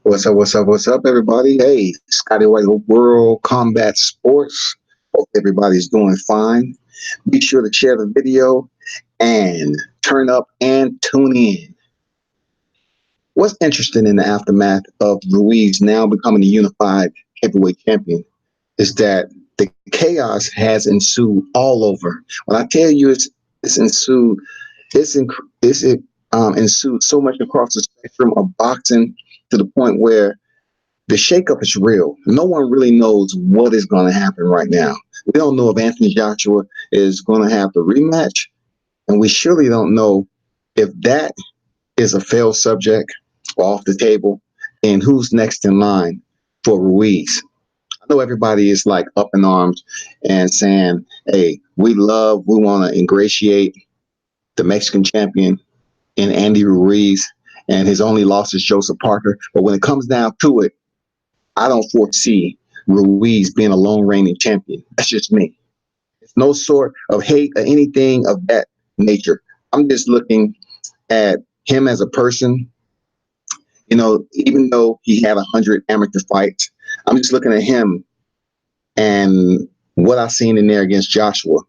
What's up? What's up? What's up, everybody? Hey, Scotty White, World Combat Sports. Hope everybody's doing fine. Be sure to share the video and turn up and tune in. What's interesting in the aftermath of Ruiz now becoming a unified heavyweight champion is that the chaos has ensued all over. When I tell you it's ensued, ensued so much across the spectrum of boxing to the point where the shakeup is real. No one really knows what is going to happen right now. We don't know if Anthony Joshua is going to have the rematch, and we surely don't know if that is a failed subject or off the table, and who's next in line for Ruiz. I know everybody is like up in arms and saying, hey, we want to ingratiate the Mexican champion in Andy Ruiz, and his only loss is Joseph Parker. But when it comes down to it, I don't foresee Ruiz being a lone reigning champion. That's just me. It's no sort of hate or anything of that nature. I'm just looking at him as a person. You know, even though he had 100 amateur fights, I'm just looking at him and what I've seen in there against Joshua.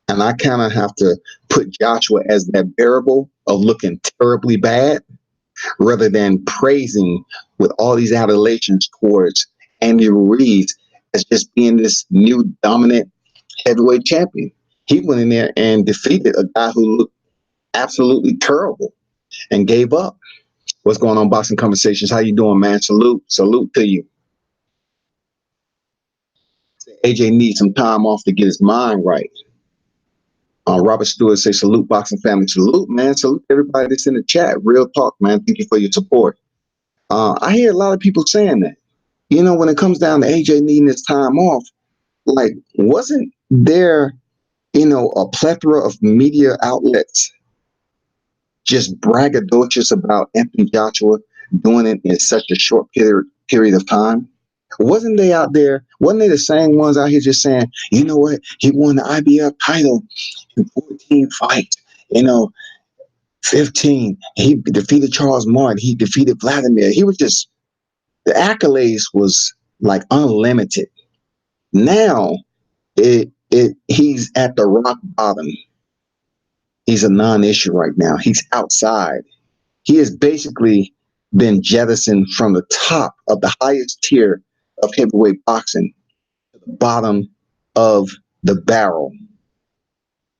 And I kind of have to put Joshua as that variable of looking terribly bad rather than praising with all these adulations towards Andy Ruiz as just being this new dominant heavyweight champion. He went in there and defeated a guy who looked absolutely terrible and gave up. What's going on, Boxing Conversations? How you doing, man? Salute to you. AJ needs some time off to get his mind right. Robert Stewart say, salute boxing family. Salute, man. Salute everybody that's in the chat. Real talk, man. Thank you for your support. I hear a lot of people saying that. You know, when it comes down to AJ needing his time off, like, wasn't there, a plethora of media outlets just braggadocious about Anthony Joshua doing it in such a short period of time? Wasn't they out there? Wasn't they the same ones out here just saying, you know what? He won the IBF title in 14 fights. 15. He defeated Charles Martin. He defeated Vladimir. He was just, the accolades was like unlimited. Now he's at the rock bottom. He's a non-issue right now. He's outside. He has basically been jettisoned from the top of the highest tier of heavyweight boxing to the bottom of the barrel.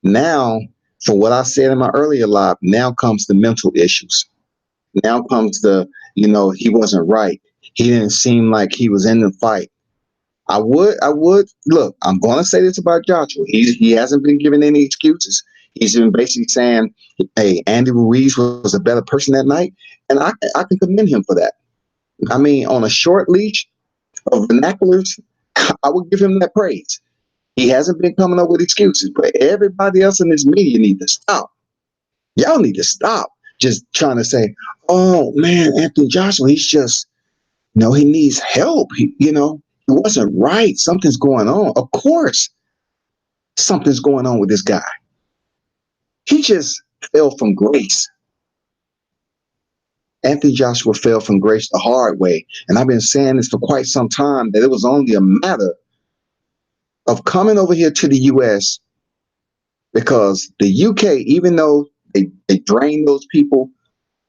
Now, for what I said in my earlier live, now comes the mental issues. Now comes the, he wasn't right. He didn't seem like he was in the fight. I would look, I'm going to say this about Joshua. He hasn't been giving any excuses. He's been basically saying, hey, Andy Ruiz was a better person that night. And I can commend him for that. I mean, on a short leash of vernaculars, I would give him that praise. He hasn't been coming up with excuses, but everybody else in this media need to stop. Y'all need to stop just trying to say, oh man, Anthony Joshua, he's just, he needs help. He wasn't right. Something's going on. Of course, something's going on with this guy. He just fell from grace. Anthony Joshua fell from grace the hard way. And I've been saying this for quite some time, that it was only a matter of coming over here to the U.S. because the UK, even though they drained those people,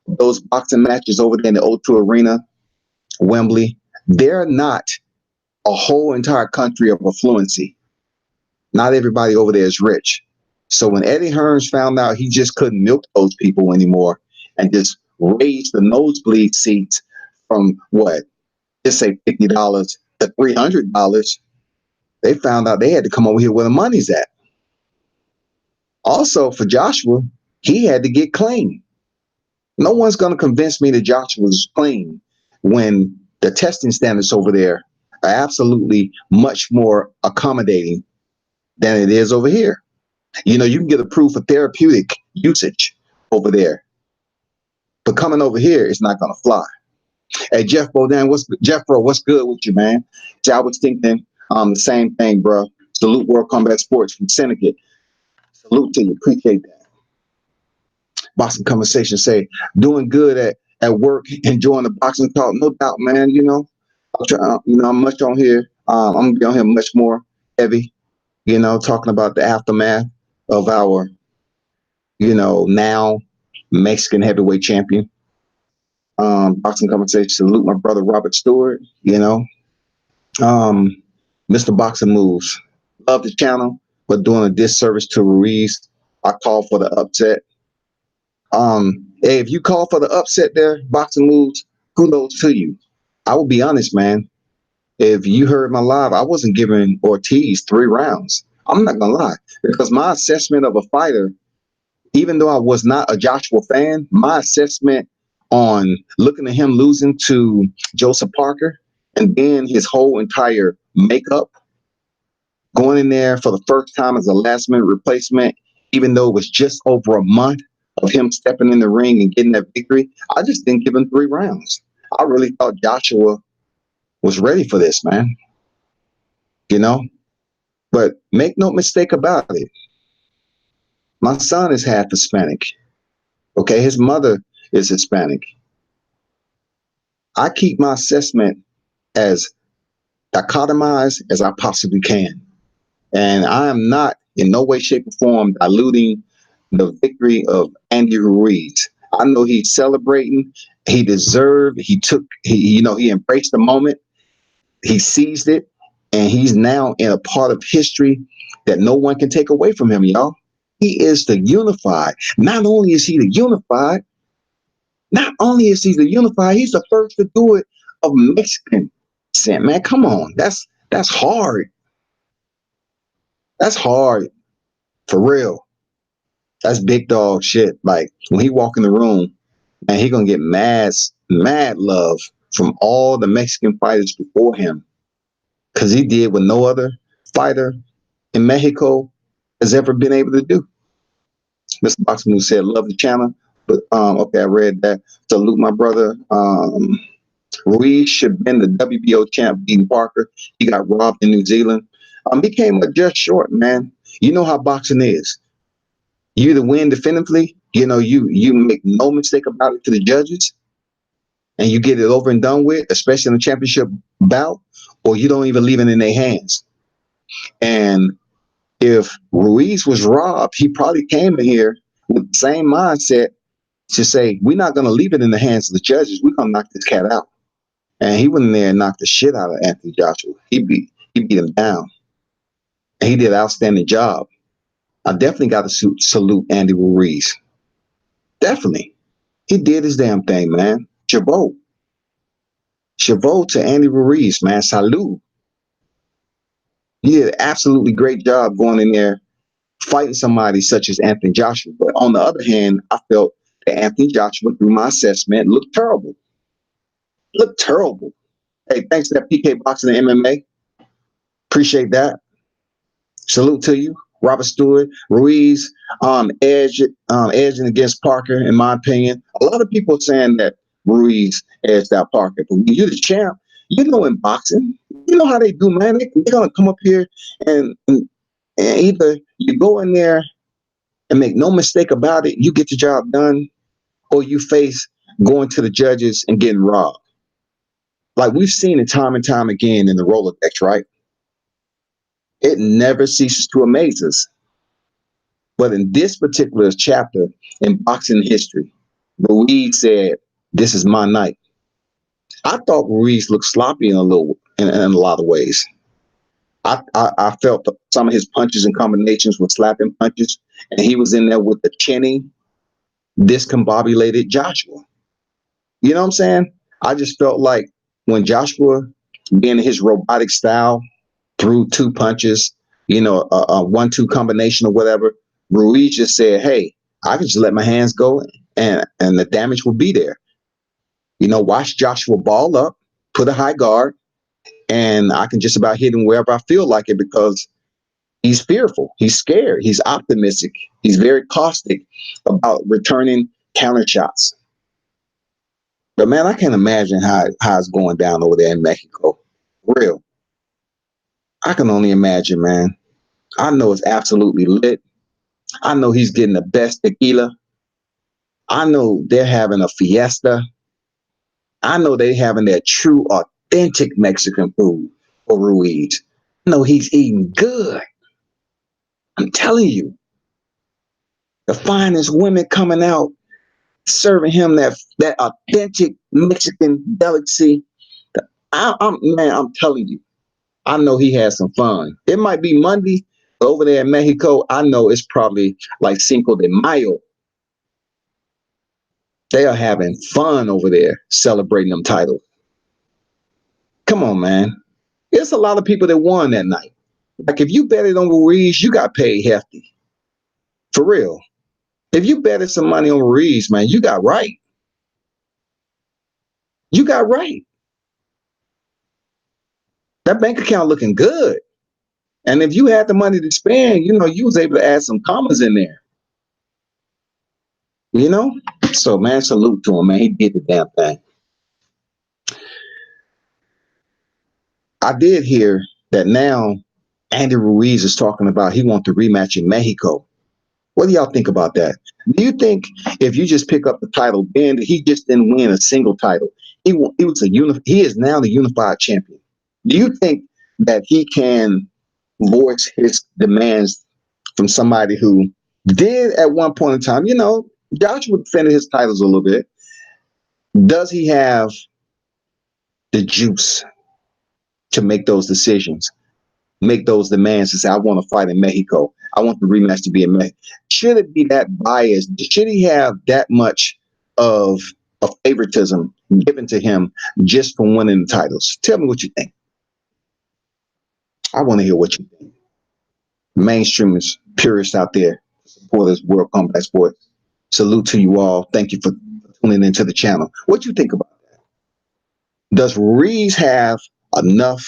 those boxing matches over there in the O2 Arena, Wembley, they're not a whole entire country of affluency. Not everybody over there is rich. So when Eddie Hearns found out he just couldn't milk those people anymore and just raise the nosebleed seats from just say $50 to $300, they found out they had to come over here where the money's at. Also, for Joshua, he had to get clean. No one's going to convince me that Joshua was clean when the testing standards over there are absolutely much more accommodating than it is over here. You can get approved for therapeutic usage over there. But coming over here, it's not going to fly. Hey, Jeff Bodan, what's good with you, man? I was thinking the same thing, bro. Salute World Combat Sports from Syndicate. Salute to you. Appreciate that. Boxing Conversation say, doing good at work enjoying the boxing talk. No doubt, man. I'm much on here. I'm gonna be on here much more heavy. Talking about the aftermath of our, now Mexican heavyweight champion. Boxing conversation. Salute my brother Robert Stewart. Um, Mr. Boxing Moves. Love the channel, but doing a disservice to Ruiz. I call for the upset. Hey, if you call for the upset there, Boxing Moves, kudos to you. I will be honest, man. If you heard my live, I wasn't giving Ortiz 3 rounds. I'm not gonna lie, because my assessment of a fighter, even though I was not a Joshua fan, my assessment on looking at him losing to Joseph Parker and then his whole entire makeup, going in there for the first time as a last minute replacement, even though it was just over a month of him stepping in the ring and getting that victory, I just didn't give him 3 rounds. I really thought Joshua was ready for this, man. But make no mistake about it. My son is half Hispanic. Okay, his mother is Hispanic. I keep my assessment as dichotomized as I possibly can. And I am not in no way, shape, or form diluting the victory of Andy Ruiz. I know he's celebrating. He deserved. He embraced the moment. He seized it. And he's now in a part of history that no one can take away from him, y'all. He is the unified. Not only is he the unified, he's the first to do it of Mexican descent. Man, come on. That's hard. That's hard. For real. That's big dog shit. Like, when he walk in the room, and he gonna get mad love from all the Mexican fighters before him, because he did what no other fighter in Mexico has ever been able to do. Mr. Boxman said, love the channel. But okay, I read that. Salute my brother. Ruiz should have been the WBO champ beating Parker. He got robbed in New Zealand. He came up just short, man. You know how boxing is. You either win definitively, you make no mistake about it to the judges, and you get it over and done with, especially in the championship bout, or you don't even leave it in their hands. And if Ruiz was robbed, he probably came in here with the same mindset to say, we're not going to leave it in the hands of the judges. We're going to knock this cat out. And he went in there and knocked the shit out of Anthony Joshua. He beat him down. And he did an outstanding job. I definitely got to salute Andy Ruiz. Definitely. He did his damn thing, man. Chavot to Andy Ruiz, man. Salute. He did an absolutely great job going in there fighting somebody such as Anthony Joshua. But on the other hand, I felt that Anthony Joshua, through my assessment, looked terrible. Hey, thanks to that PK Boxing and MMA. Appreciate that. Salute to you. Robert Stewart, Ruiz, edging against Parker, in my opinion. A lot of people are saying that Ruiz edged out Parker. But when you're the champ, in boxing, you know how they do, man. They're going to come up here and either you go in there and make no mistake about it, you get the job done, or you face going to the judges and getting robbed. Like we've seen it time and time again in the Rolodex, right? It never ceases to amaze us. But in this particular chapter in boxing history, Ruiz said, this is my night. I thought Ruiz looked sloppy in a lot of ways. I felt some of his punches and combinations were slapping punches, and he was in there with the chinny, discombobulated Joshua. You know what I'm saying? I just felt like when Joshua, being his robotic style, threw 2 punches, a 1-2 combination or whatever, Ruiz just said, hey, I can just let my hands go and the damage will be there. Watch Joshua ball up, put a high guard, and I can just about hit him wherever I feel like it because he's fearful. He's scared. He's optimistic. He's very caustic about returning counter shots. But, man, I can't imagine how it's going down over there in Mexico. Real. I can only imagine, man. I know it's absolutely lit. I know he's getting the best tequila. I know they're having a fiesta. I know they having that true, authentic Mexican food for Ruiz. I know he's eating good. I'm telling you, the finest women coming out serving him that authentic Mexican delicacy. I'm telling you, I know he had some fun. It might be Monday, but over there in Mexico, I know it's probably like Cinco de Mayo. They are having fun over there celebrating them titles. Come on, man. There's a lot of people that won that night. Like if you betted on Ruiz, you got paid hefty. For real. If you betted some money on Ruiz, man, you got right. You got right. That bank account looking good. And if you had the money to spend, you was able to add some commas in there. You know? So, man, salute to him, man. He did the damn thing. I did hear that now Andy Ruiz is talking about he wants to rematch in Mexico. What do y'all think about that? Do you think if you just pick up the title, Ben, he just didn't win a single title? He he is now the unified champion. Do you think that he can voice his demands from somebody who did at one point in time? Joshua defended his titles a little bit. Does he have the juice to make those decisions, make those demands to say, I want to fight in Mexico. I want the rematch to be in Mexico. Should it be that biased? Should he have that much of a favoritism given to him just for winning the titles? Tell me what you think. I want to hear what you think. Mainstreamers, purists out there, supporters, World Combat Sports. Salute to you all. Thank you for tuning into the channel. What you think about that? Does Ruiz have enough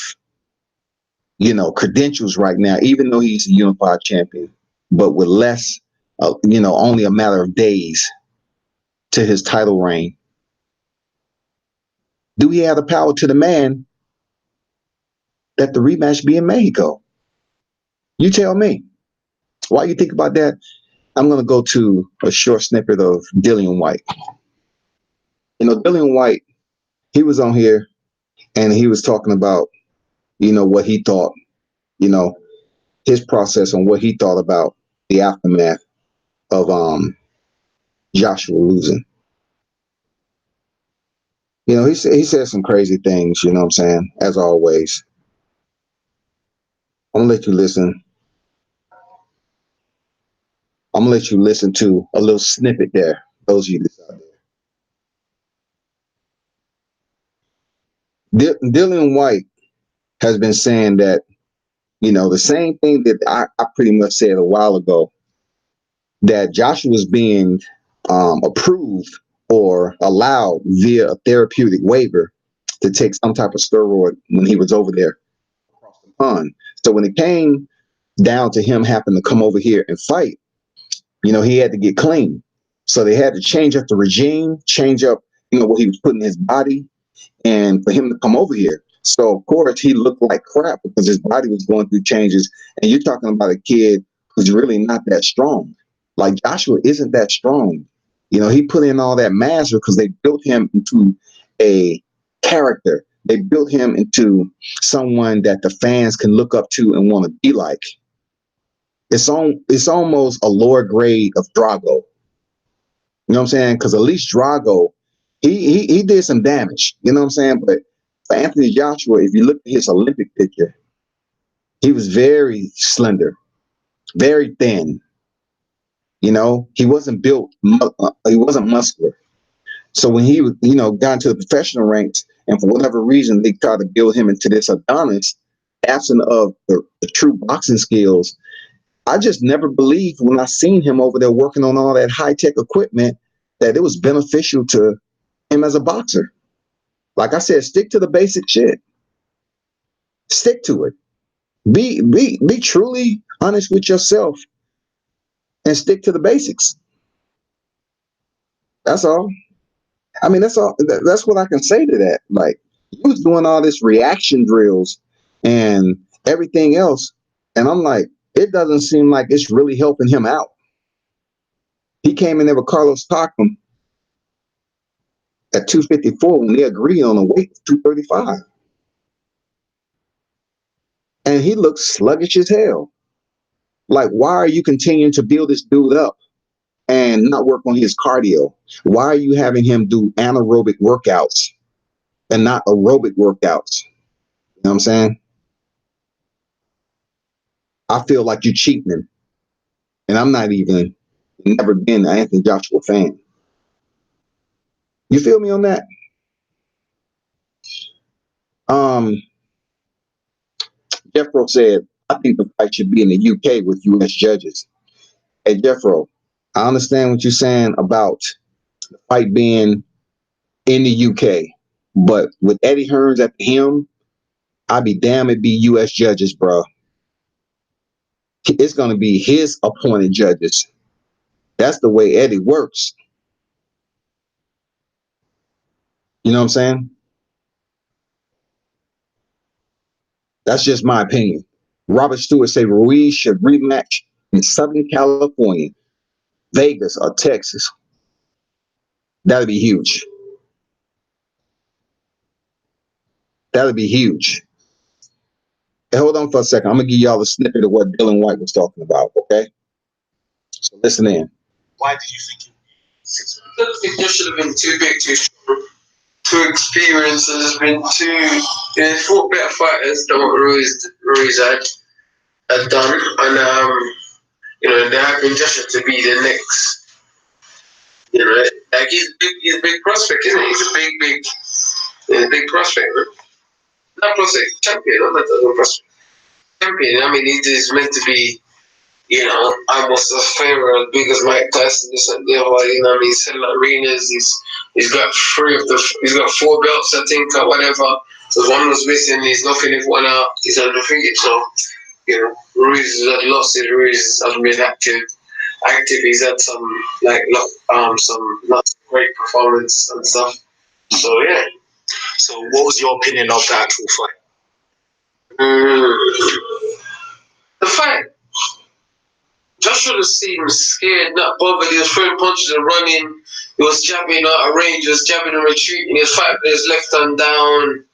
credentials right now, even though he's a unified champion, but with less, only a matter of days to his title reign? Do he have the power to demand that the rematch be in Mexico? You tell me. While you think about that, I'm going to go to a short snippet of Dillian Whyte. Dillian Whyte, he was on here and he was talking about, what he thought, his process on what he thought about the aftermath of Joshua losing. He said some crazy things, you know what I'm saying? As always. I'm going to let you listen. I'm going to let you listen to a little snippet there. Those of you that's out there. Dillian Whyte has been saying that, the same thing that I pretty much said a while ago, that Joshua was being approved or allowed via a therapeutic waiver to take some type of steroid when he was over there across the pond. So when it came down to him having to come over here and fight, he had to get clean. So they had to change up the regime, change up, what he was putting in his body, and for him to come over here. So of course he looked like crap because his body was going through changes. And you're talking about a kid who's really not that strong. Like Joshua isn't that strong. He put in all that mass because they built him into a character. They built him into someone that the fans can look up to and want to be like. It's almost a lower grade of Drago. You know what I'm saying? Because at least Drago, he did some damage. You know what I'm saying? But for Anthony Joshua, if you look at his Olympic picture, he was very slender, very thin. He wasn't built, he wasn't muscular. So when he got into the professional ranks, and for whatever reason, they tried to build him into this Adonis, absent of the true boxing skills, I just never believed when I seen him over there working on all that high-tech equipment that it was beneficial to him as a boxer. Like I said, stick to the basic shit. Stick to it. Be truly honest with yourself and stick to the basics. That's all. I mean, that's all. That's what I can say to that. Like, he was doing all this reaction drills and everything else, and I'm like, it doesn't seem like it's really helping him out. He came in there with Carlos Takam at at 254 when they agreed on a weight of 235. And he looks sluggish as hell. Like, why are you continuing to build this dude up and not work on his cardio? Why are you having him do anaerobic workouts and not aerobic workouts? You know what I'm saying? I feel like you're cheating him. And I'm never been an Anthony Joshua fan. You feel me on that? Jeffro said, I think the fight should be in the UK with US judges. Hey, Jeffro, I understand what you're saying about the fight being in the UK, but with Eddie Hearns at the helm, I'd be damn it'd be US judges, bro. It's going to be his appointed judges. That's the way Eddie works. You know what I'm saying? That's just my opinion. Robert Stewart said Ruiz should rematch in Southern California, Vegas, or Texas. That'd be huge. That'd be huge. Hey, hold on for a second. I'm going to give y'all a snippet of what Dillian Whyte was talking about, okay? So listen in. Why did you think I think there should have been too big, too strong, too experienced. There's been too. They fought better fighters than what Ruiz had done, and they have been destined to be the next. Like he's a big prospect, isn't he? He's a big prospect, man. Not prospect, champion. Not that prospect. Champion. I mean, he's meant to be. Almost a favorite, big as Mike Tyson, this and the other. He's selling arenas. He's got he's got 4 belts, I think, or whatever. So one was missing. He's knocking everyone out. He's undefeated. So, Ruiz has lost it. Ruiz hasn't been active. He's had some not great performance and stuff. So yeah. So what was your opinion of the actual fight? The fight. Joshua seemed scared, not bothered. He was throwing punches and running. He was jabbing out of range. He was jabbing and retreating. He was fighting with his left hand down.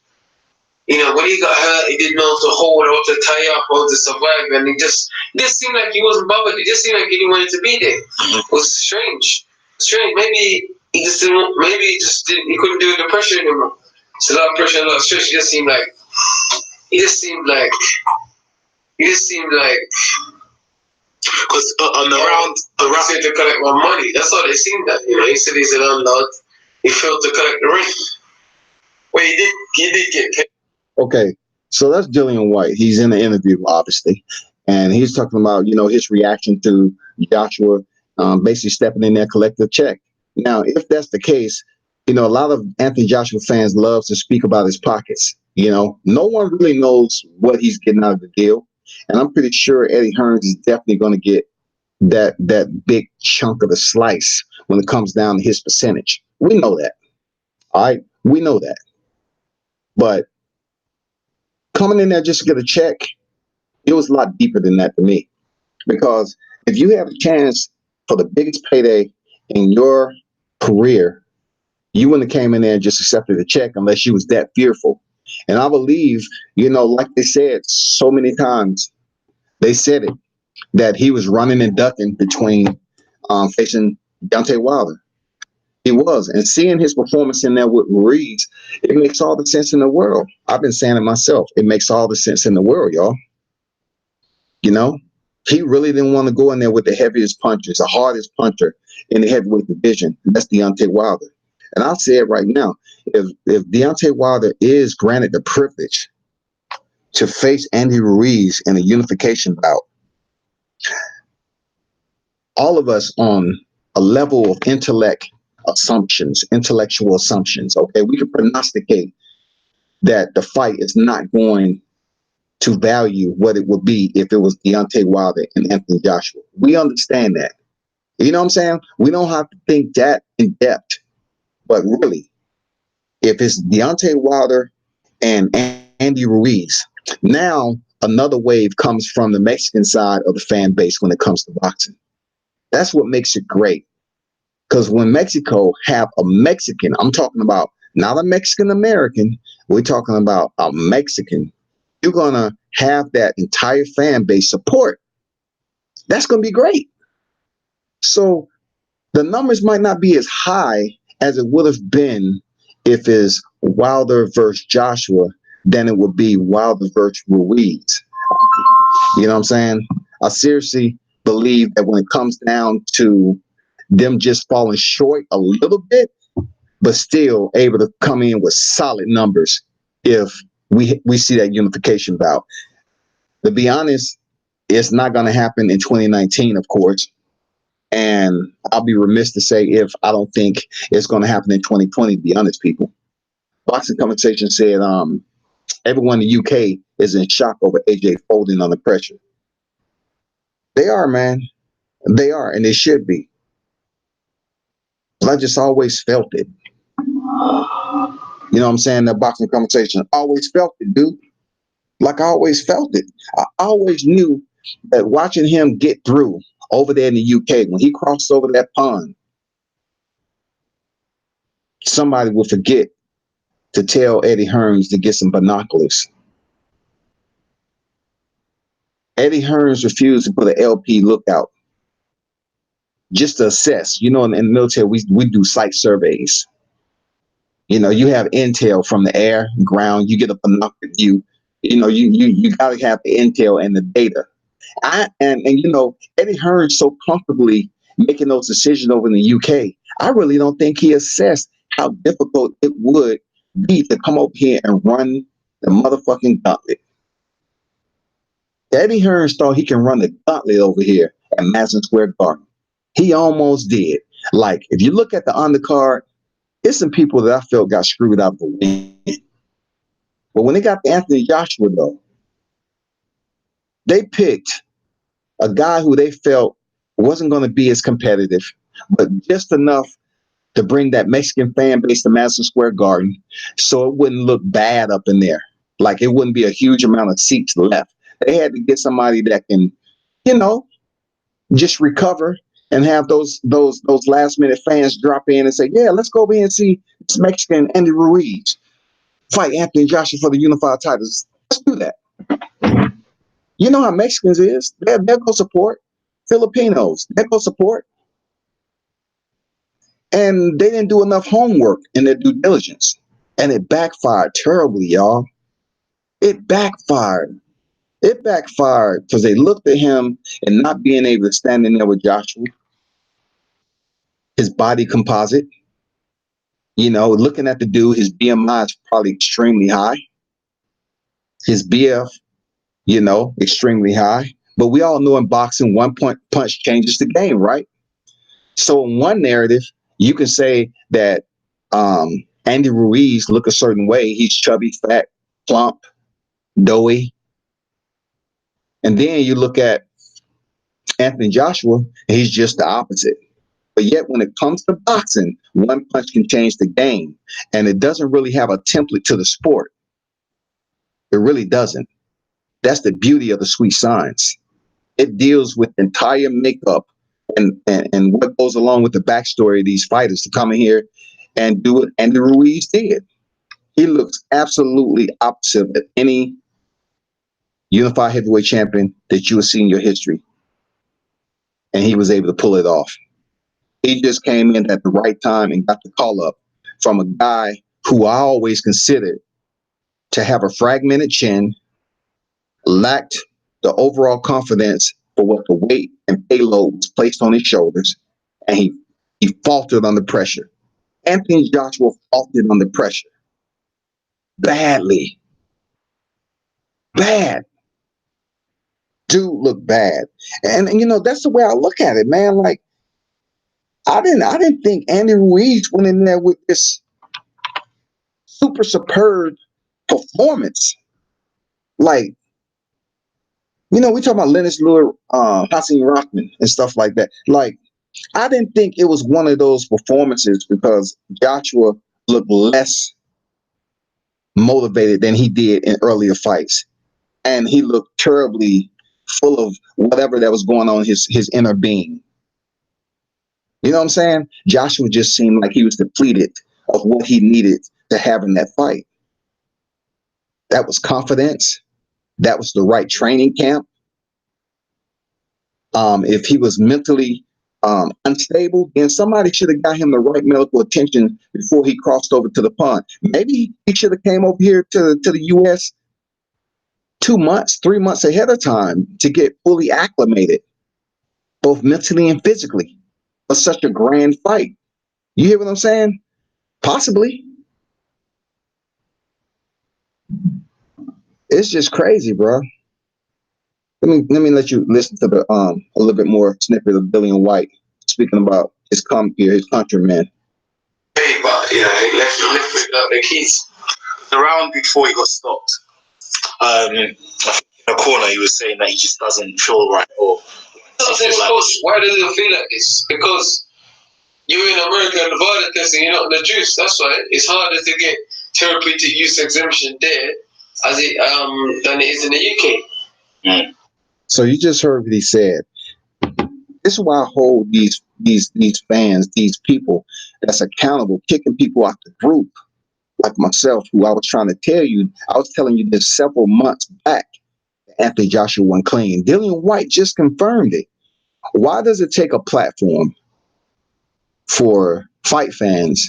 When he got hurt, he didn't know how to hold, how to tie up, how to survive. And it just seemed like he wasn't bothered. It just seemed like he didn't want to be there. It was strange. Maybe he just didn't. Maybe he couldn't do the pressure anymore. So a lot of pressure, a lot of stress. He just seemed like. Because around to collect my money. That's all they seemed like. He said he's an landlord. He failed to collect the rent. Well, he did get paid. Okay, so that's Dillian Whyte. He's in the interview, obviously, and he's talking about his reaction to Joshua basically stepping in there, collecting a check. Now, if that's the case, a lot of Anthony Joshua fans love to speak about his pockets. No one really knows what he's getting out of the deal. And I'm pretty sure Eddie Hearns is definitely going to get that big chunk of the slice when it comes down to his percentage. We know that. All right. We know that. But coming in there just to get a check, it was a lot deeper than that to me. Because if you have a chance for the biggest payday in your career, you wouldn't have came in there and just accepted a check unless you was that fearful. And I believe, like they said so many times, they said it, that he was running and ducking between facing Deontay Wilder. He was. And seeing his performance in there with Ruiz, it makes all the sense in the world. I've been saying it myself. It makes all the sense in the world, y'all. He really didn't want to go in there with the heaviest punchers, the hardest puncher in the heavyweight division. That's Deontay Wilder. And I'll say it right now. If Deontay Wilder is granted the privilege to face Andy Ruiz in a unification bout, all of us on a level of intellectual assumptions, okay, we can prognosticate that the fight is not going to value what it would be if it was Deontay Wilder and Anthony Joshua. We understand that. You know what I'm saying? We don't have to think that in depth. But really, if it's Deontay Wilder and Andy Ruiz, now another wave comes from the Mexican side of the fan base when it comes to boxing. That's what makes it great. Because when Mexico have a Mexican, I'm talking about not a Mexican American, we're talking about a Mexican, you're going to have that entire fan base support. That's going to be great. So the numbers might not be as high as it would have been if it's Wilder versus Joshua than it would be Wilder versus Ruiz. You know what I'm saying? I seriously believe that when it comes down to them just falling short a little bit, but still able to come in with solid numbers if we see that unification bout. To be honest, it's not going to happen in 2019, of course. And I'll be remiss to say if I don't think it's going to happen in 2020, to be honest, people. Boxing Conversation said everyone in the UK is in shock over AJ folding under pressure. They are, man. They are, and they should be. But I just always felt it. You know what I'm saying? That Boxing Conversation, always felt it, dude. Like I always felt it. I always knew that watching him get through over there in the UK, when he crossed over that pond, somebody would forget to tell Eddie Hearns to get some binoculars. Eddie Hearns refused to put an LP lookout just to assess. You know, in the military, we do site surveys. You know, you have intel from the air, ground. You get a binocular view. You know, you got to have the intel and the data. And you know, Eddie Hearns so comfortably making those decisions over in the UK. I really don't think he assessed how difficult it would be to come over here and run the motherfucking gauntlet. Eddie Hearns thought he can run the gauntlet over here at Madison Square Garden. He almost did. Like, if you look at the undercard, it's some people that I felt got screwed out of the win. But when they got to Anthony Joshua, though, they picked a guy who they felt wasn't going to be as competitive, but just enough to bring that Mexican fan base to Madison Square Garden so it wouldn't look bad up in there. Like, it wouldn't be a huge amount of seats left. They had to get somebody that can, you know, just recover and have those last minute fans drop in and say, yeah, let's go over here and see this Mexican Andy Ruiz fight Anthony Joshua for the unified titles. Let's do that. You know how Mexicans is. They'll go support. Filipinos, they'll go support. And they didn't do enough homework in their due diligence. And it backfired terribly, y'all. It backfired. It backfired because they looked at him and not being able to stand in there with Joshua. His body composite. You know, looking at the dude, his BMI is probably extremely high. His BF, you know, extremely high. But we all know in boxing, one punch changes the game, right? So in one narrative, you can say that Andy Ruiz look a certain way. He's chubby, fat, plump, doughy. And then you look at Anthony Joshua, and he's just the opposite. But yet when it comes to boxing, one punch can change the game. And it doesn't really have a template to the sport. It really doesn't. That's the beauty of the sweet science. It deals with entire makeup and what goes along with the backstory of these fighters to come in here and do what Andy Ruiz did. He looks absolutely opposite of any unified heavyweight champion that you have seen in your history. And he was able to pull it off. He just came in at the right time and got the call up from a guy who I always considered to have a fragmented chin, lacked the overall confidence for what the weight and payload was placed on his shoulders, and he faltered under pressure. Anthony Joshua faltered under pressure. Badly. Bad. Dude looked bad. And you know, that's the way I look at it, man. Like, I didn't think Andy Ruiz went in there with this super superb performance. Like, you know, we talk about Lennox Lewis, Hassan Rockman and stuff like that. Like, I didn't think it was one of those performances because Joshua looked less motivated than he did in earlier fights. And he looked terribly full of whatever that was going on in his inner being. You know what I'm saying? Joshua just seemed like he was depleted of what he needed to have in that fight. That was confidence. That was the right training camp. If he was mentally unstable, then somebody should have got him the right medical attention before he crossed over to the pond. Maybe he should have came over here to the U.S. 2 months, 3 months ahead of time to get fully acclimated, both mentally and physically, for such a grand fight. You hear what I'm saying? Possibly. It's just crazy, bro. Let me let you listen to the a little bit more snippet of Dillian Whyte speaking about his countryman. Hey, but left with the keys. The round before he got stopped, I think in the corner he was saying that he just doesn't feel right. Or why does it feel like this? Because you're in America and Nevada testing, you're not in the juice. That's why it's harder to get therapeutic use exemption there as it than it is in the UK. Mm. So you just heard what he said. This is why I hold these fans, these people that's accountable, kicking people out the group, like myself, who I was trying to tell you. I was telling you this several months back. Anthony Joshua went clean. Dillian Whyte just confirmed it. Why does it take a platform for fight fans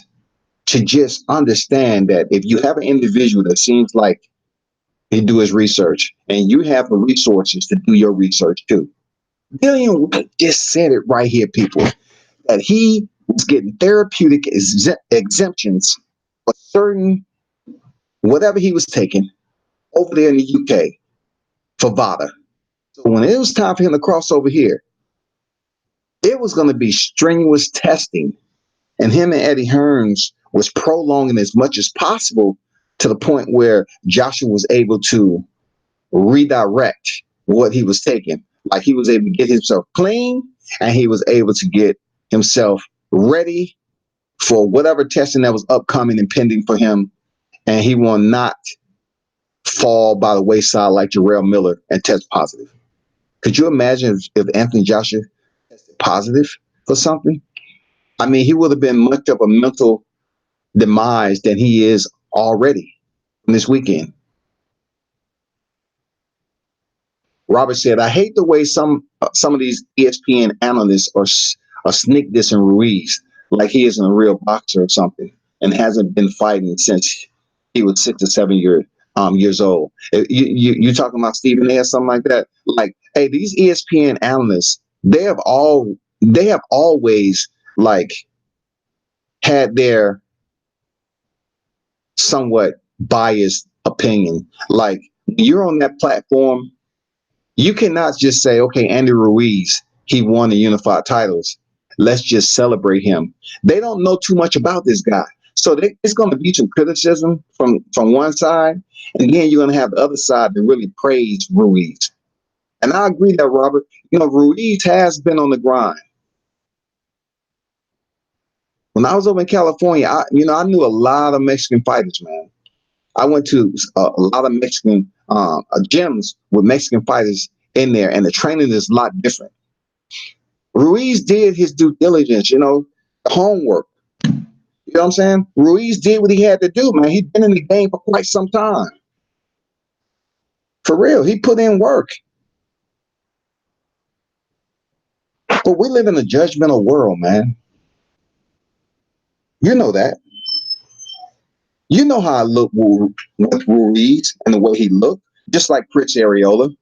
to just understand that if you have an individual that seems like he do his research and you have the resources to do your research too? Dillian Whyte just said it right here, people, that he was getting therapeutic exemptions for certain whatever he was taking over there in the UK for VADA. So when it was time for him to cross over here, it was going to be strenuous testing. And him and Eddie Hearns was prolonging as much as possible to the point where Joshua was able to redirect what he was taking. Like he was able to get himself clean and he was able to get himself ready for whatever testing that was upcoming and pending for him. And he will not fall by the wayside like Jarrell Miller and test positive. Could you imagine if Anthony Joshua tested positive for something? I mean, he would have been much of a mental demise than he is already in this weekend. Robert said, I hate the way some of these ESPN analysts are sneak dissing Ruiz like he isn't a real boxer or something and hasn't been fighting since he was 6 or 7 years old. You talking about Stephen A or something like that? Like, hey, these ESPN analysts, they have always like had their somewhat biased opinion. Like you're on that platform, you cannot just say, okay, Andy Ruiz, he won the unified titles. Let's just celebrate him. They don't know too much about this guy. So it's going to be some criticism from one side. And then you're going to have the other side that really praise Ruiz. And I agree that, Robert, Ruiz has been on the grind. When I was over in California, I knew a lot of Mexican fighters, man. I went to a lot of Mexican gyms with Mexican fighters in there, and the training is a lot different. Ruiz did his due diligence, the homework. You know what I'm saying? Ruiz did what he had to do, man. He'd been in the game for quite some time. For real, he put in work. But we live in a judgmental world, man. You know that. You know how I look with Ruiz and the way he looked, just like Chris Arreola.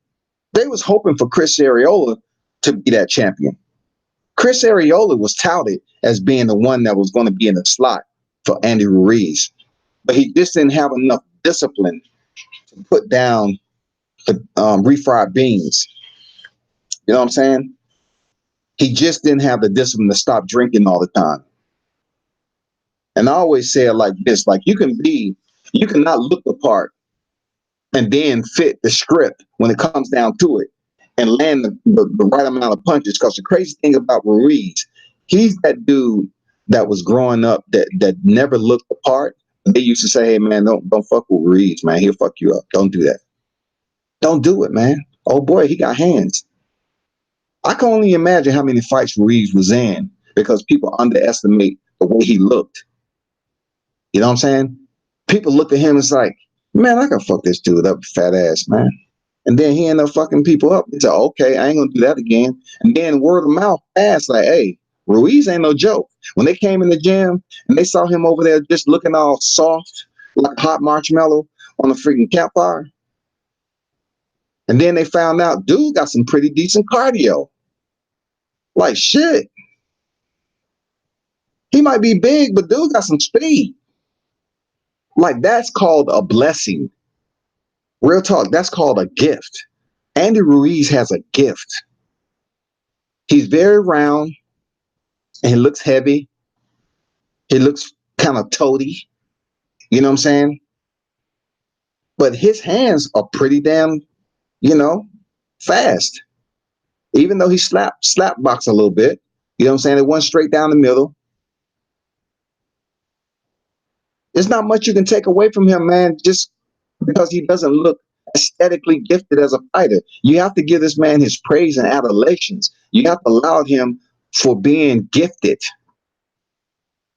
They was hoping for Chris Arreola to be that champion. Chris Arreola was touted as being the one that was going to be in the slot for Andy Ruiz, but he just didn't have enough discipline to put down the refried beans. You know what I'm saying? He just didn't have the discipline to stop drinking all the time. And I always say it like this, like you cannot look the part and then fit the script when it comes down to it and land the right amount of punches. Because the crazy thing about Ruiz, he's that dude that was growing up that never looked the part. They used to say, hey, man, don't fuck with Ruiz, man. He'll fuck you up. Don't do that. Don't do it, man. Oh, boy, he got hands. I can only imagine how many fights Ruiz was in because people underestimate the way he looked. You know what I'm saying? People look at him and it's like, man, I can fuck this dude up, fat ass, man. And then he ended up fucking people up. He said, okay, I ain't gonna do that again. And then word of mouth fast, like, hey, Ruiz ain't no joke. When they came in the gym and they saw him over there just looking all soft, like hot marshmallow on a freaking campfire. And then they found out, dude got some pretty decent cardio. Like, shit. He might be big, but dude got some speed. Like, that's called a blessing. Real talk, that's called a gift. Andy Ruiz has a gift. He's very round, and he looks heavy. He looks kind of toady. You know what I'm saying? But his hands are pretty damn, fast. Even though he slap box a little bit. You know what I'm saying? It went straight down the middle. There's not much you can take away from him, man, just because he doesn't look aesthetically gifted as a fighter. You have to give this man his praise and adulations. You have to allow him for being gifted.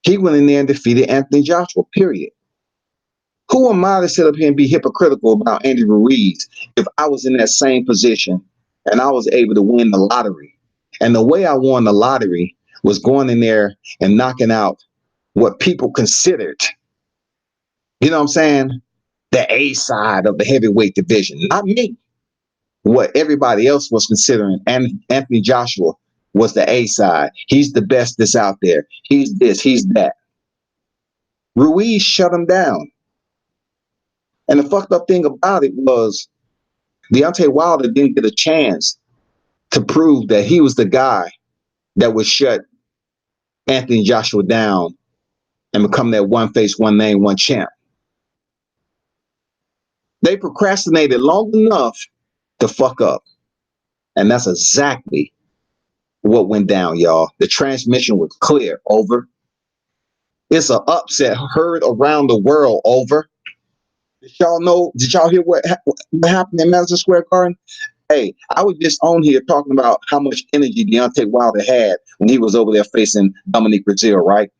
He went in there and defeated Anthony Joshua, period. Who am I to sit up here and be hypocritical about Andy Ruiz if I was in that same position and I was able to win the lottery? And the way I won the lottery was going in there and knocking out what people considered, you know what I'm saying, the A side of the heavyweight division. Not me. What everybody else was considering, and Anthony Joshua was the A side. He's the best that's out there. He's this, he's that. Ruiz shut him down. And the fucked up thing about it was Deontay Wilder didn't get a chance to prove that he was the guy that would shut Anthony Joshua down and become that one face, one name, one champ. They procrastinated long enough to fuck up. And that's exactly what went down, y'all. The transmission was clear. Over. It's an upset heard around the world. Over. Did y'all know? Did y'all hear what happened in Madison Square Garden? Hey, I was just on here talking about how much energy Deontay Wilder had when he was over there facing Dominique Brazil, right?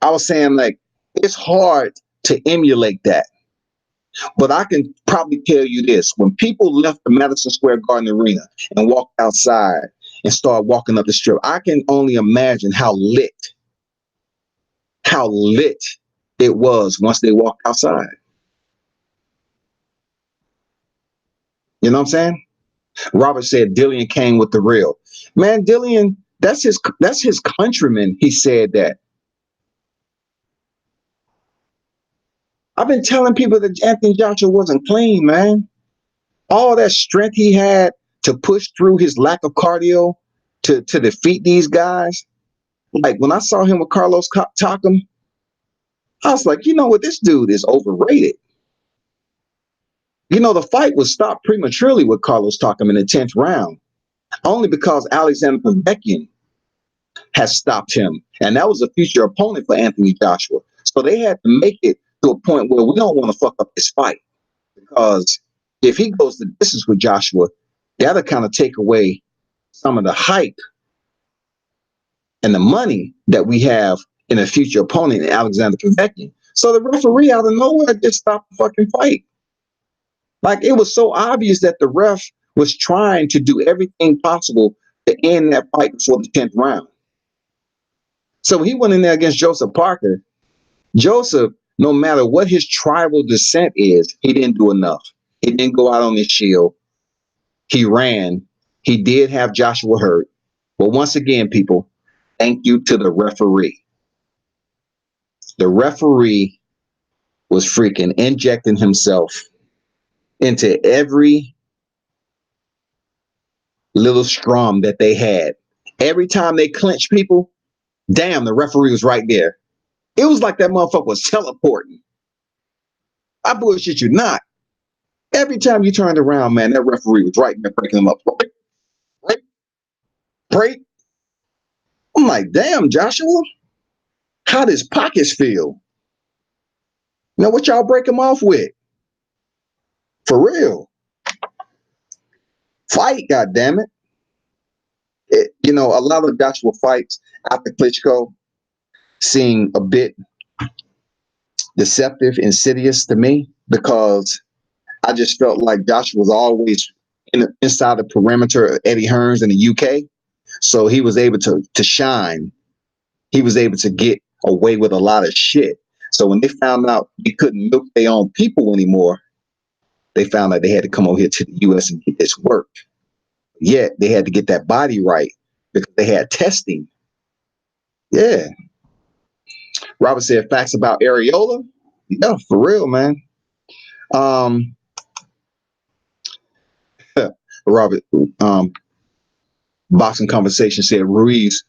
I was saying, like, it's hard to emulate that. But I can probably tell you this. When people left the Madison Square Garden arena and walked outside and started walking up the strip, I can only imagine how lit it was once they walked outside. You know what I'm saying? Robert said Dillian came with the real. Man, Dillian, that's his countryman. He said that. I've been telling people that Anthony Joshua wasn't clean, man. All that strength he had to push through his lack of cardio to defeat these guys. Like when I saw him with Carlos Takam, I was like, you know what? This dude is overrated. You know, the fight was stopped prematurely with Carlos Takam in the 10th round, only because Alexander Povetkin has stopped him. And that was a future opponent for Anthony Joshua. So they had to make it to a point where we don't want to fuck up this fight. Because if he goes the distance with Joshua, that'll kind of take away some of the hype and the money that we have in a future opponent in Alexander Povetkin. So the referee out of nowhere just stopped the fucking fight. Like, it was so obvious that the ref was trying to do everything possible to end that fight before the 10th round. So he went in there against Joseph Parker. Joseph, no matter what his tribal descent is, he didn't do enough. He didn't go out on his shield. He ran. He did have Joshua hurt. But once again, people, thank you to the referee. The referee was freaking injecting himself into every little scrum that they had. Every time they clinched people, damn, the referee was right there. It was like that motherfucker was teleporting. I bullshit you not. Every time you turned around, man, that referee was right there breaking them up. Break. I'm like, damn, Joshua, how does pockets feel? Now, what y'all break them off with? For real. Fight, goddammit. You know, a lot of Joshua fights after Klitschko seem a bit deceptive, insidious to me, because I just felt like Joshua was always inside the perimeter of Eddie Hearns in the UK. So he was able to shine. He was able to get away with a lot of shit. So when they found out they couldn't milk their own people anymore, they found out they had to come over here to the US and get this work. Yet they had to get that body right because they had testing. Yeah. Robert said facts about Areola. Yeah, for real, man. Robert, boxing conversation said Ruiz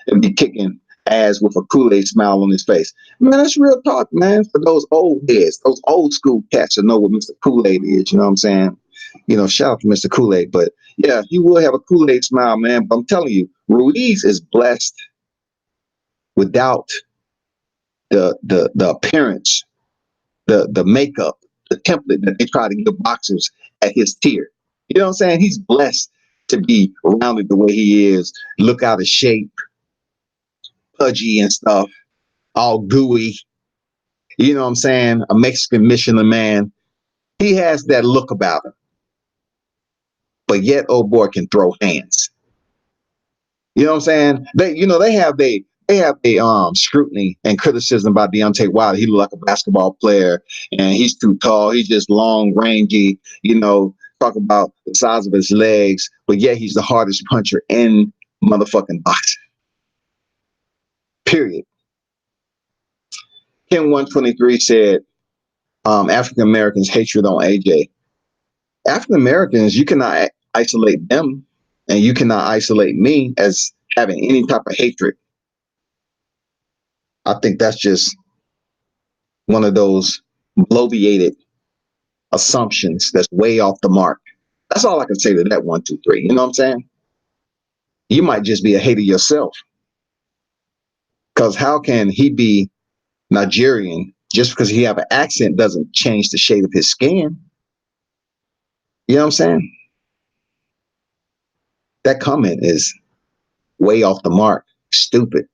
and be kicking ass with a Kool-Aid smile on his face. Man, that's real talk, man. For those old heads, those old school cats that know what Mr. Kool-Aid is, you know what I'm saying? You know, shout out to Mr. Kool-Aid. But yeah, he will have a Kool-Aid smile, man. But I'm telling you, Ruiz is blessed without the appearance, the makeup, the template that they try to give boxers at his tier. You know what I'm saying? He's blessed to be rounded the way he is, look out of shape, pudgy and stuff, all gooey. You know what I'm saying? A Mexican Michelin man. He has that look about him. But yet, old boy can throw hands. You know what I'm saying? They have a scrutiny and criticism about Deontay Wilder. He look like a basketball player and he's too tall. He's just long, rangy, talk about the size of his legs, but yet he's the hardest puncher in motherfucking boxing. Period. Ken 123 said, African Americans' hatred on AJ. African Americans, you cannot isolate them, and you cannot isolate me as having any type of hatred. I think that's just one of those bloviated assumptions that's way off the mark. That's all I can say to that 1, 2, 3. You know what I'm saying? You might just be a hater yourself. Because how can he be Nigerian just because he have an accent doesn't change the shade of his skin? You know what I'm saying? That comment is way off the mark. Stupid.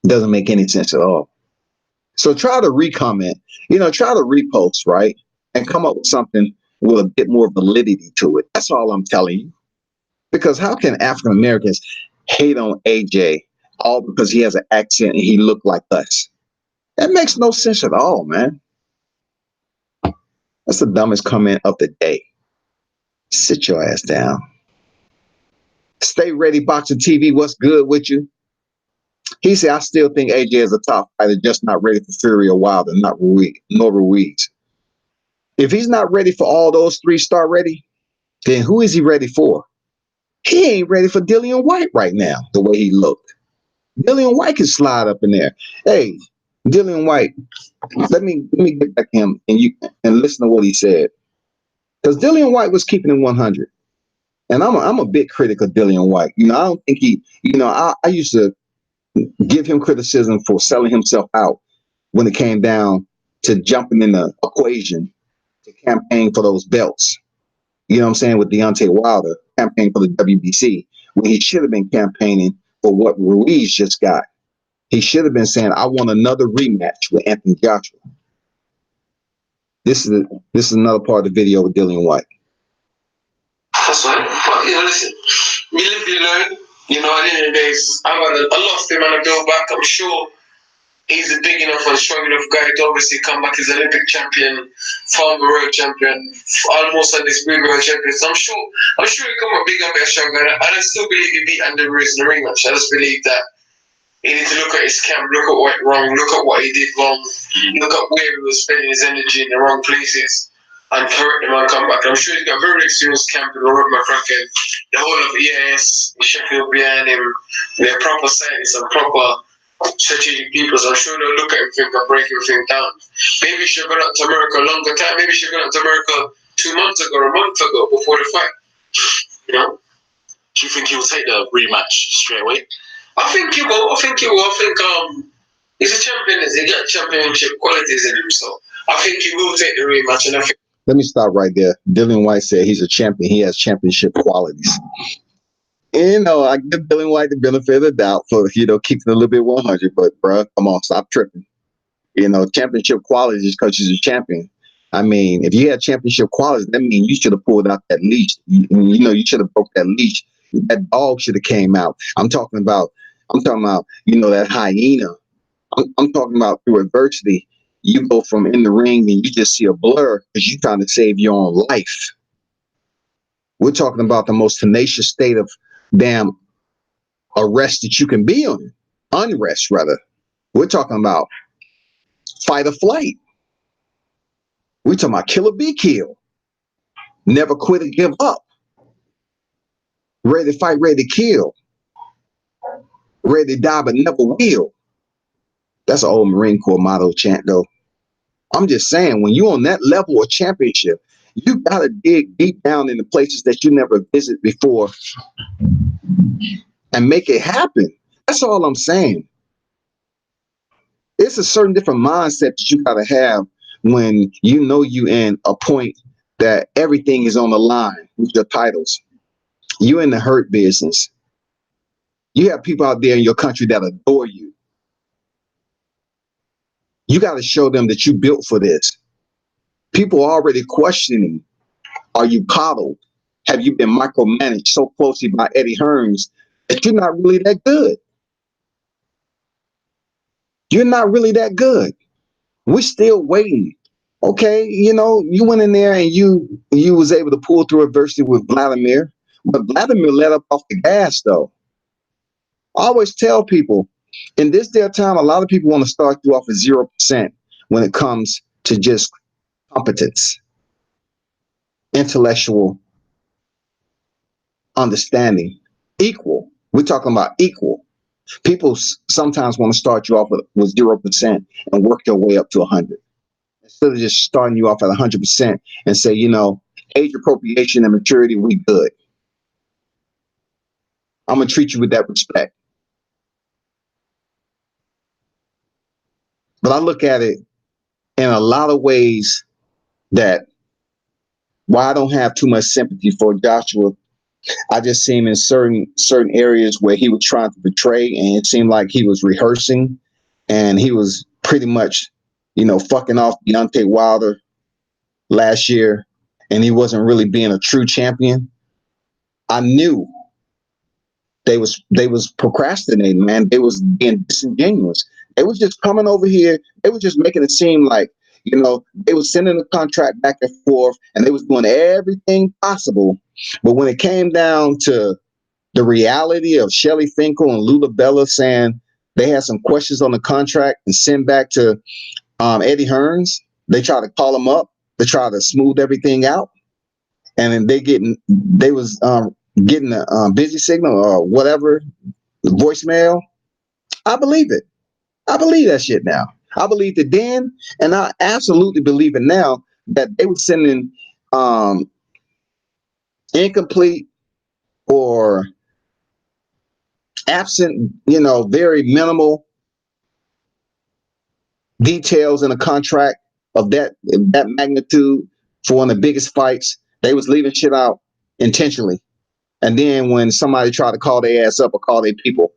Doesn't make any sense at all. So try to re-comment, try to repost, right? And come up with something with a bit more validity to it. That's all I'm telling you. Because how can African Americans hate on AJ all because he has an accent and he looked like us? That makes no sense at all, man. That's the dumbest comment of the day. Sit your ass down. Stay ready, Boxing TV. What's good with you? He said, I still think AJ is a top fighter, just not ready for Fury or Wilder, nor Ruiz. If he's not ready for all those three star ready, then who is he ready for? He ain't ready for Dillian Whyte right now, the way he looked. Dillian Whyte can slide up in there. Hey, Dillian Whyte, let me get back to him and listen to what he said. Because Dillian Whyte was keeping him 100. And I'm a big critic of Dillian Whyte. I don't think I used to give him criticism for selling himself out when it came down to jumping in the equation to campaign for those belts. You know what I'm saying? With Deontay Wilder, campaigning for the WBC, when he should have been campaigning for what Ruiz just got. He should have been saying, I want another rematch with Anthony Joshua. This is another part of the video with Dillian Whyte. That's right. But, listen, you live, you learn. At the end of the day, I lost him and I built back. I'm sure he's a big enough and strong enough guy to obviously come back as Olympic champion, former world champion, almost at this big world champion. So I'm sure he'll come up big and better, stronger. And I still believe he beat Andy Ruiz in the rematch. I just believe that he needs to look at his camp, look at what went wrong, look at what he did wrong, look at where he was spending his energy in the wrong places, and correct him and come back. I'm sure he's got a very experienced camp in Robert McCracken, the whole of EAS, Sheffield behind him, they're proper scientists and proper strategic people. So I'm sure they'll look at everything and break everything down. Maybe he should have gone out to America a longer time. Maybe he should have gone out to America 2 months ago or a month ago before the fight. Do you think he'll take the rematch straight away? I think he will. I think he's a champion. He got championship qualities in him. So I think he will take the rematch. And I think. Let me stop right there. Dillian Whyte said he's a champion. He has championship qualities. I give Dillian Whyte the benefit of the doubt for, keeping a little bit 100, but bro, come on, stop tripping. Championship quality just because she's a champion. I mean, if you had championship quality, that means you should have pulled out that leash. You should have broke that leash. That dog should have came out. I'm talking about, that hyena. I'm talking about through adversity. You go from in the ring and you just see a blur because you're trying to save your own life. We're talking about the most tenacious state of damn arrest that you can be on. Unrest, rather. We're talking about fight or flight. We're talking about kill or be killed. Never quit or give up. Ready to fight, ready to kill. Ready to die, but never will. That's an old Marine Corps motto chant, though. I'm just saying, when you're on that level of championship, you got to dig deep down in the places that you never visited before and make it happen. That's all I'm saying. It's a certain different mindset that you got to have when you in a point that everything is on the line with your titles. You're in the hurt business. You have people out there in your country that adore you. You got to show them that you built for this. People are already questioning, are you coddled? Have you been micromanaged so closely by Eddie Hearns that you're not really that good? You're not really that good. We're still waiting. Okay, you went in there and you was able to pull through adversity with Vladimir, but Vladimir let up off the gas, though. I always tell people, in this day of time, a lot of people want to start you off at 0% when it comes to just competence, intellectual understanding, equal. We're talking about equal. People sometimes want to start you off with 0% and work your way up to 100. Instead of just starting you off at 100% and say, age appropriation and maturity, we good. I'm going to treat you with that respect. But I look at it in a lot of ways that while I don't have too much sympathy for Joshua, I just see him in certain areas where he was trying to betray, and it seemed like he was rehearsing, and he was pretty much, fucking off Deontay Wilder last year, and he wasn't really being a true champion. I knew they was procrastinating, man. They was being disingenuous. They was just coming over here. They was just making it seem like, they was sending the contract back and forth, and they was doing everything possible. But when it came down to the reality of Shelly Finkel and Lula Bella saying they had some questions on the contract and send back to Eddie Hearns, they tried to call him up to try to smooth everything out, and then they was getting a busy signal or whatever, the voicemail. I believe it. I believe that shit now. I believed it then, and I absolutely believe it now, that they were sending incomplete or absent, very minimal details in a contract of that magnitude for one of the biggest fights. They was leaving shit out intentionally. And then when somebody tried to call their ass up or call their people,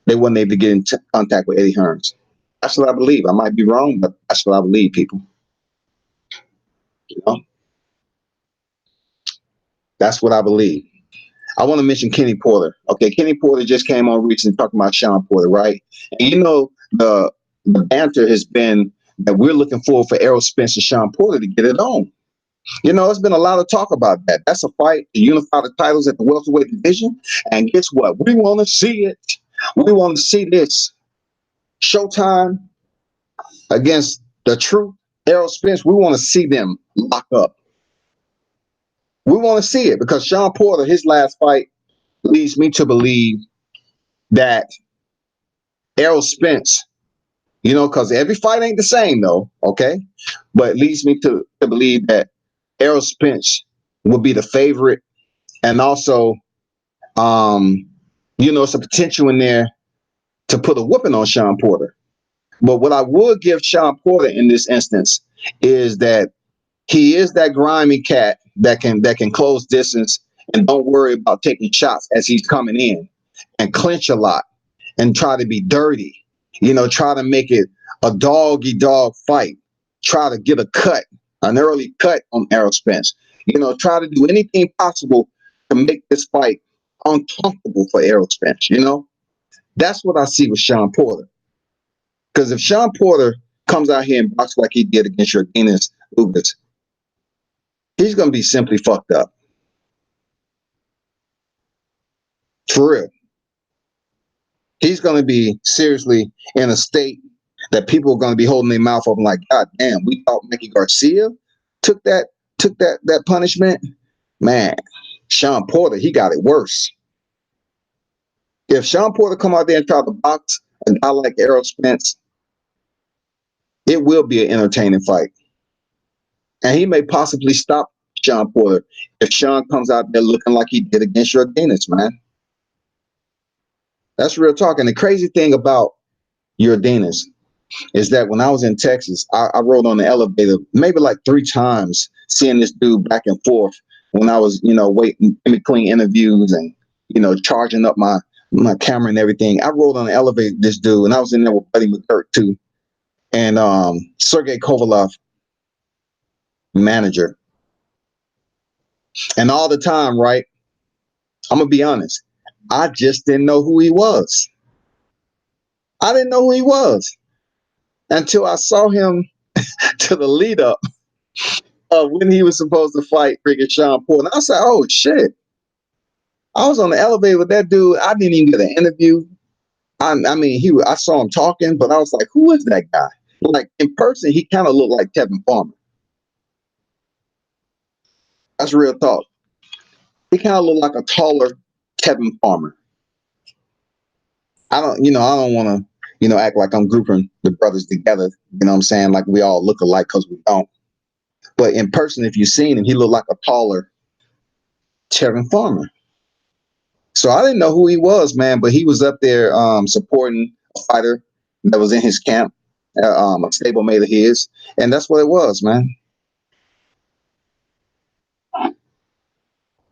they wasn't able to get in contact with Eddie Hearns. That's what I believe. I might be wrong, but that's what I believe, people. That's what I believe. I want to mention Kenny Porter. Okay, Kenny Porter just came on recently talking about Sean Porter, right? And the banter has been that we're looking forward for Errol Spence and Sean Porter to get it on. There's been a lot of talk about that. That's a fight to unify the titles at the welterweight division. And guess what? We want to see it. We want to see this. Showtime against the Truth, Errol Spence. We want to see them lock up. We want to see it because Sean Porter, his last fight, leads me to believe that Errol Spence, because every fight ain't the same, though, okay? But it leads me to believe that Errol Spence will be the favorite. And also, it's a potential in there to put a whooping on Sean Porter. But what I would give Sean Porter in this instance is that he is that grimy cat that can close distance and don't worry about taking shots as he's coming in, and clinch a lot and try to be dirty, try to make it a dog-eat-dog fight, try to get a cut, an early cut on Errol Spence, try to do anything possible to make this fight uncomfortable for Errol Spence, That's what I see with Sean Porter. Because if Sean Porter comes out here and boxes like he did against Yordenis Ugas, he's going to be simply fucked up. For real. He's going to be seriously in a state that people are going to be holding their mouth open like, God damn, we thought Mickey Garcia took that punishment. Man, Sean Porter, he got it worse. If Sean Porter come out there and try to box a guy like Errol Spence, it will be an entertaining fight. And he may possibly stop Sean Porter if Sean comes out there looking like he did against Yordenis, man. That's real talk. And the crazy thing about Yordenis is that when I was in Texas, I rode on the elevator maybe like 3 times, seeing this dude back and forth when I was, waiting in between interviews and, charging up my camera and everything. I rode on the elevator with this dude, and I was in there with Buddy McGirt too. And Sergey Kovalov, manager. And all the time, right, I'm going to be honest, I just didn't know who he was. I didn't know who he was until I saw him to the lead up of when he was supposed to fight freaking Sean Porter. And I said, oh, shit. I was on the elevator with that dude. I didn't even get an interview. I saw him talking, but I was like, who is that guy? Like, in person, he kind of looked like Tevin Farmer. That's real talk. He kind of looked like a taller Tevin Farmer. I don't want to, act like I'm grouping the brothers together. You know what I'm saying? Like we all look alike because we don't. But in person, if you've seen him, he looked like a taller Tevin Farmer. So I didn't know who he was, man, but he was up there supporting a fighter that was in his camp, a stablemate of his. And that's what it was, man.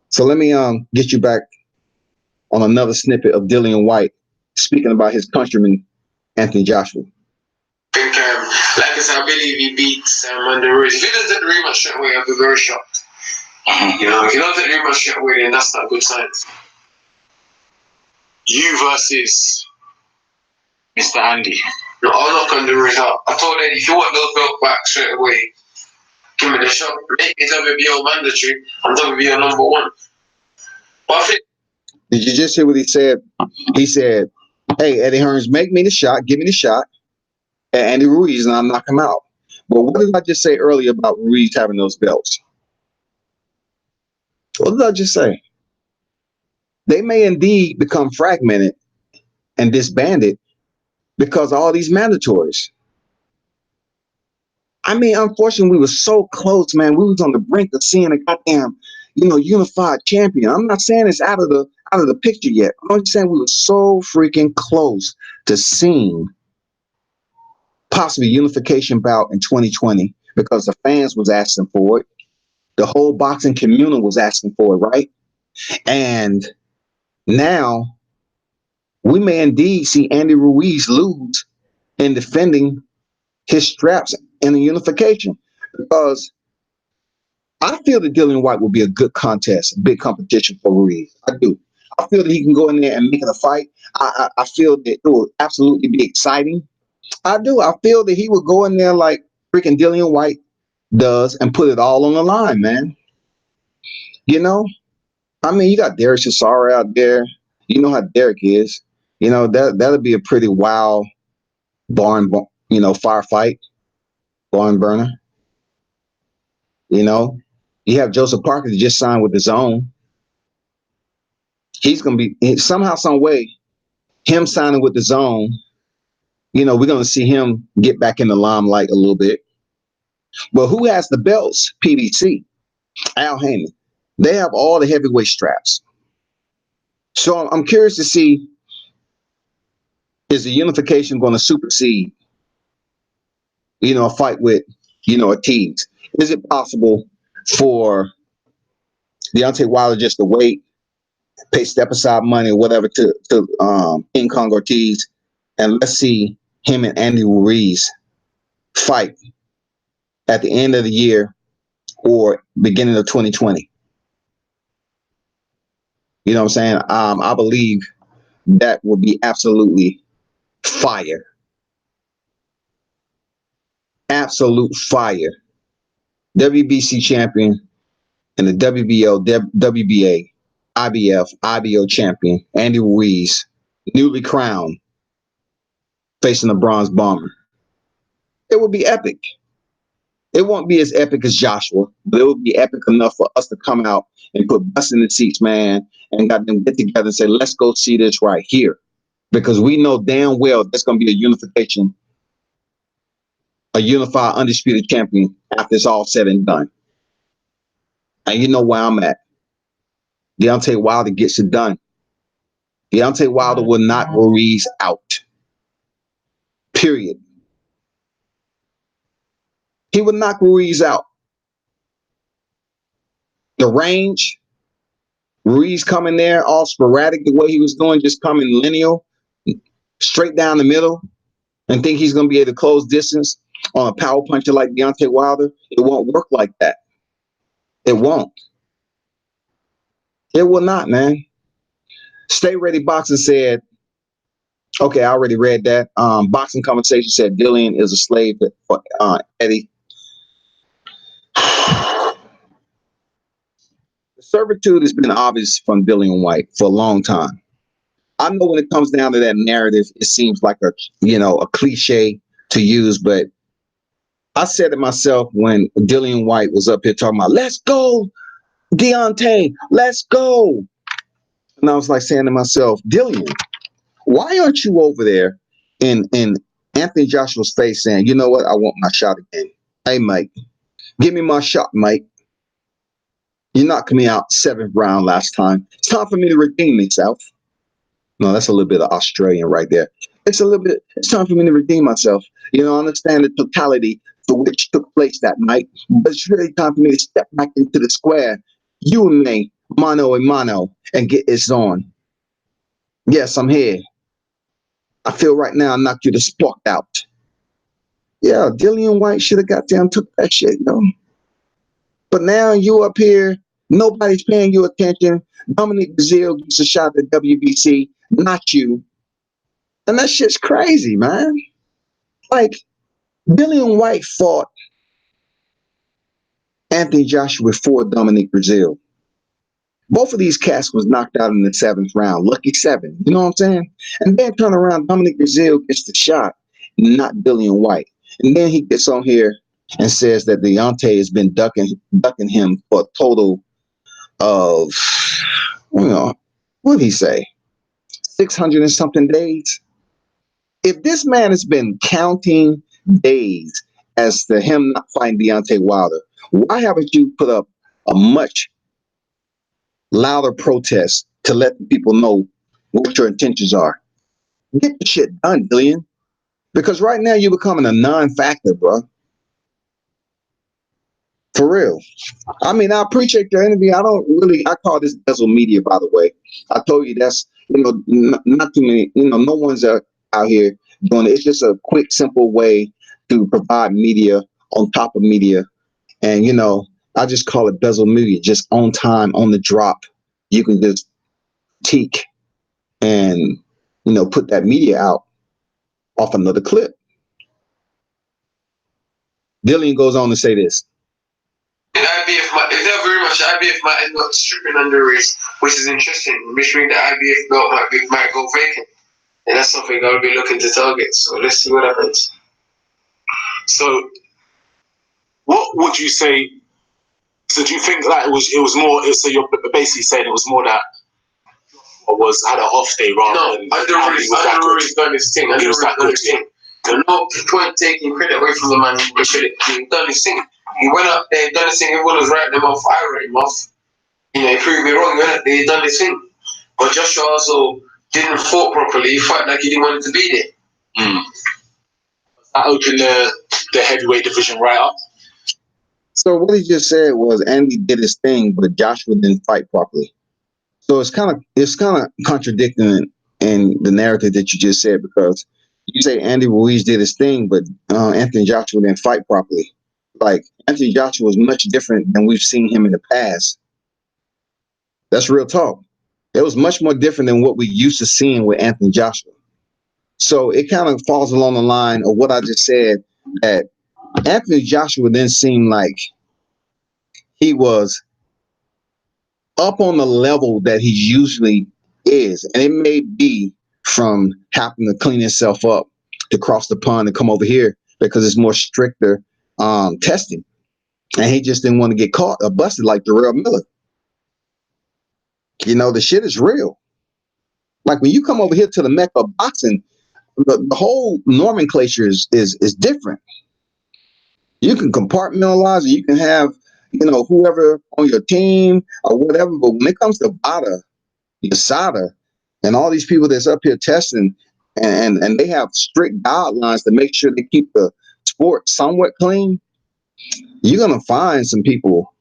So let me get you back on another snippet of Dillian Whyte speaking about his countryman, Anthony Joshua. I think, like I said, I believe he beats Ruiz. If he doesn't take the rematch straight away, I'll be very shocked. If he doesn't take the rematch straight away, then that's not a good sign. You versus Mr. Andy. No, I'll knock on the Ruiz out. I told Eddie, if you want those belts back straight away, give me the shot. Make it WBO mandatory and WBO #1. But I think. Did you just hear what he said? He said, hey, Eddie Hearns, make me the shot, give me the shot at Andy Ruiz, and I'll knock him out. But what did I just say earlier about Ruiz having those belts? What did I just say? They may indeed become fragmented and disbanded because of all these mandatories. I mean, unfortunately, we were so close, man. We was on the brink of seeing a goddamn, unified champion. I'm not saying it's out of the picture yet. I'm just saying we were so freaking close to seeing possibly unification bout in 2020 because the fans was asking for it. The whole boxing community was asking for it, right? And now we may indeed see Andy Ruiz lose in defending his straps in the unification, because I feel that Dillian Whyte will be a good contest, a big competition for Ruiz. I do. I feel that he can go in there and make it a fight. I feel that it will absolutely be exciting. I do. I feel that he will go in there like freaking Dillian Whyte does and put it all on the line, man. I mean, you got Derek Chisara out there. You know how Derek is. That'll be a pretty wild firefight, barn burner. You have Joseph Parker that just signed with the Zone. He's going to be somehow, some way, him signing with the Zone. We're going to see him get back in the limelight a little bit. But who has the belts? PBC, Al Heyman. They have all the heavyweight straps. So I'm curious to see, is the unification going to supersede, a fight with, Ortiz? Is it possible for Deontay Wilder just to wait, pay step aside money or whatever to King Ortiz, and let's see him and Andy Ruiz fight at the end of the year or beginning of 2020. You know what I'm saying? I believe that would be absolutely fire. Absolute fire. WBC champion and the WBO, WBA, IBF, IBO champion, Andy Ruiz, newly crowned, facing the Bronze Bomber. It would be epic. It won't be as epic as Joshua, but it would be epic enough for us to come out and put butts in the seats, man, and got them get together and say, let's go see this right here. Because we know damn well there's going to be a unification, a unified, undisputed champion after it's all said and done. And you know where I'm at. Deontay Wilder gets it done. Deontay Wilder will knock Ruiz out. Period. He would knock Ruiz out. The range, Ruiz coming there all sporadic the way he was doing, just coming lineal, straight down the middle, and think he's going to be able to close distance on a power puncher like Deontay Wilder. It won't work like that. It won't. It will not, man. Stay Ready Boxing said, okay, I already read that. Boxing Conversation said Dillian is a slave for Eddie. The servitude has been obvious from Dillian Whyte for a long time. I know when it comes down to that narrative, it seems like a cliche to use, but I said it myself when Dillian Whyte was up here talking about, let's go, Deontay, let's go. And I was like saying to myself, Dillian, why aren't you over there in Anthony Joshua's face saying, you know what, I want my shot again. Hey, Mike, give me my shot, Mike. You knocked me out 7th round last time. It's time for me to redeem myself. No, that's a little bit of Australian right there. It's time for me to redeem myself. You know, I understand the totality for which took place that night, but it's really time for me to step back into the square, you and me, mano a mano, and get this on. Yes, I'm here. I feel right now I knocked you the spark out. Yeah, Dillian Whyte should have got down, took that shit, But now you up here, nobody's paying you attention. Dominic Breazeale gets a shot at WBC, not you. And that shit's crazy, man. Like, Dillian Whyte fought Anthony Joshua before Dominic Breazeale. Both of these cats was knocked out in the 7th round. Lucky 7. You know what I'm saying? And then turn around, Dominic Breazeale gets the shot, not Dillian Whyte. And then he gets on here and says that Deontay has been ducking him for a total of, what did he say? 600 and something days. If this man has been counting days as to him not fighting Deontay Wilder, why haven't you put up a much louder protest to let the people know what your intentions are? Get the shit done, Dillian. Because right now you're becoming a non-factor, bro. For real. I mean, I appreciate your interview. I call this Bezel Media, by the way. I told you that's, not too many, no one's out here doing it. It's just a quick, simple way to provide media on top of media. And, I just call it Bezel Media, just on time, on the drop. You can just critique and, put that media out off another clip. Dillian goes on to say this. If they're very much, IBF might end up stripping under Ruiz, which is interesting, which means the IBF belt might go vacant. And that's something I'll be looking to target. So let's see what happens. So, what would you say? So, do you think that it was more? So, you're basically saying it was more that had an off day rather than Ruiz done his thing. Ruiz done his thing. No point taking credit away from the man. He done his thing. He went up there, done his thing. Everyone was writing him off. I wrote him off. He proved me wrong. He went up there, he done his thing. But Joshua also didn't fight properly. He fought like he didn't want to be there. That opened the heavyweight division right up. So what he just said was Andy did his thing, but Joshua didn't fight properly. So it's kind of contradicting in the narrative that you just said, because you say Andy Ruiz did his thing, but Anthony Joshua didn't fight properly. Like, Anthony Joshua is much different than we've seen him in the past. That's real talk. It was much more different than what we used to seeing with Anthony Joshua. So it kind of falls along the line of what I just said, that Anthony Joshua then seemed like he was up on the level that he usually is. And it may be from having to clean himself up to cross the pond and come over here because it's more stricter testing. And he just didn't want to get caught or busted like Darrell Miller. You know, the shit is real. Like, when you come over here to the Mecca of boxing, the whole nomenclature is different. You can compartmentalize it. You can have, whoever on your team or whatever. But when it comes to Bada, Yasada, and all these people that's up here testing, and they have strict guidelines to make sure they keep the sport somewhat clean, you're going to find some people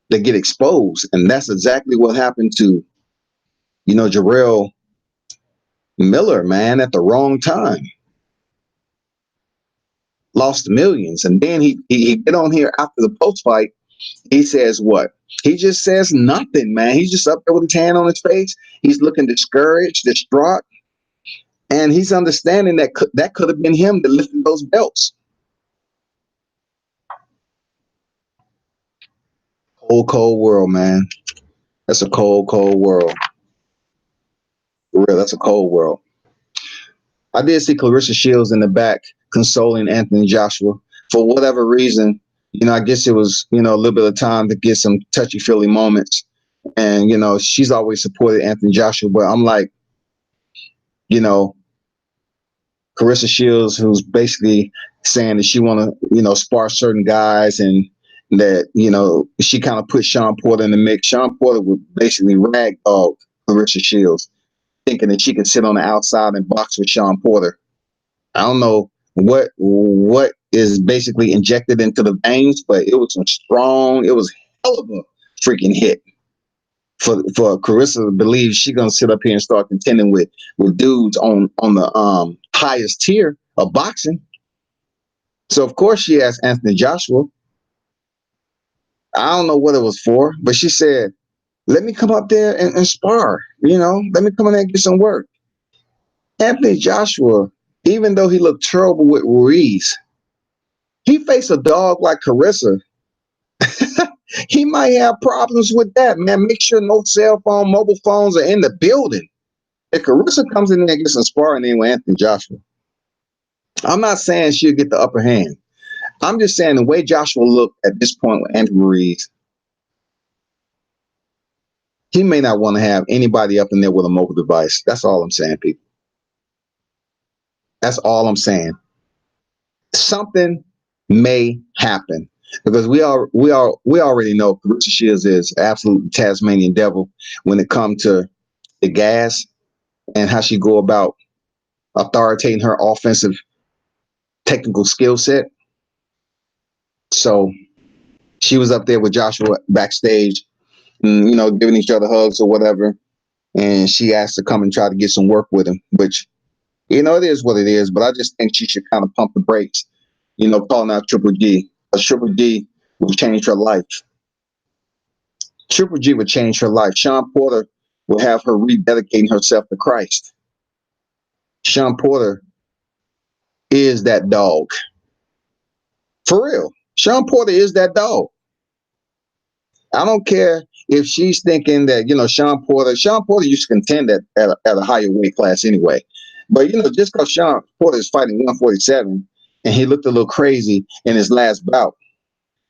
that get exposed. And that's exactly what happened to, Jarrell Miller, man, at the wrong time. Lost millions. And then he get on here after the post fight. He says what? He just says nothing, man. He's just up there with a tan on his face. He's looking discouraged, distraught. And he's understanding that that could have been him that lifted those belts. Cold, cold world, man. That's a cold, cold world. For real, that's a cold world. I did see Clarissa Shields in the back consoling Anthony Joshua. For whatever reason, I guess it was, a little bit of time to get some touchy-feely moments. And, she's always supported Anthony Joshua. But I'm like, Clarissa Shields, who's basically saying that she want to, spar certain guys, and that, she kind of put Sean Porter in the mix. Sean Porter would basically ragdog Clarissa Shields, thinking that she could sit on the outside and box with Sean Porter. I don't know what is basically injected into the veins, but it was it was hell of a freaking hit for Clarissa to believe she's gonna sit up here and start contending with dudes on the highest tier of boxing. So of course she asked Anthony Joshua. I don't know what it was for, but she said, let me come up there and spar, let me come in there and get some work. Anthony Joshua, even though he looked terrible with Ruiz, he faced a dog like Clarissa. He might have problems with that, man. Make sure no cell phone, mobile phones are in the building. If Clarissa comes in there and gets some sparring in with Anthony Joshua, I'm not saying she'll get the upper hand. I'm just saying the way Joshua looked at this point with Anthony Ruiz, he may not want to have anybody up in there with a mobile device. That's all I'm saying, people. That's all I'm saying. Something may happen, because we already know Clarissa Shields is absolute Tasmanian devil when it comes to the gas and how she go about authoritating her offensive technical skill set. So she was up there with Joshua backstage, and, giving each other hugs or whatever. And she asked to come and try to get some work with him, which, it is what it is. But I just think she should kind of pump the brakes, calling out Triple G. Because Triple G would change her life. Triple G would change her life. Sean Porter will have her rededicating herself to Christ. Sean Porter is that dog. For real. Sean Porter is that dog. I don't care if she's thinking that, Sean Porter used to contend at a higher weight class anyway. But, just because Sean Porter is fighting 147 and he looked a little crazy in his last bout,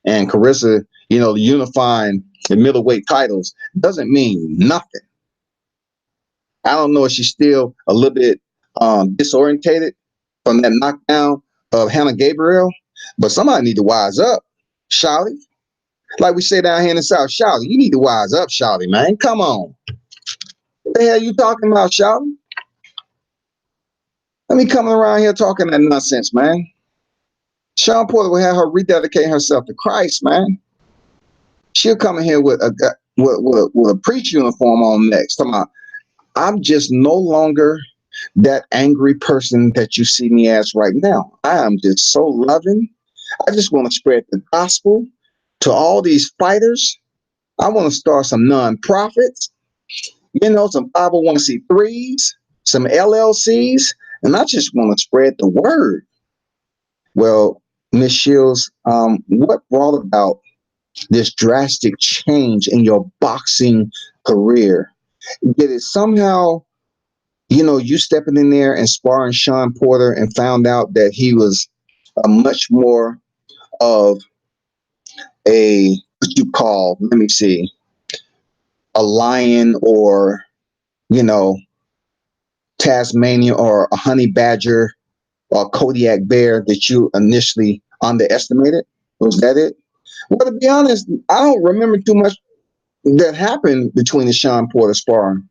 and Clarissa, unifying the middleweight titles, doesn't mean nothing. I don't know if she's still a little bit disorientated from that knockdown of Hannah Gabriel, but somebody need to wise up, Shawty. Like we say down here in the South, Shawty, you need to wise up, Shawty, man. Come on. What the hell you talking about, Shawty? Let me come around here talking that nonsense, man. Sean Porter will have her rededicate herself to Christ, man. She'll come in here with a preach uniform on next. Talking about, I'm just no longer that angry person that you see me as right now. I am just so loving. I just want to spread the gospel to all these fighters. I want to start some nonprofits, some 501c3s, some LLCs, and I just want to spread the word. Well, Miss Shields, what brought about this drastic change in your boxing career? Did it somehow, you stepping in there and sparring Sean Porter and found out that he was a much more of what you call, let me see, a lion or, Tasmania or a honey badger or a Kodiak bear that you initially underestimated? Was that it? Well, to be honest, I don't remember too much that happened between the Sean Porter sparring.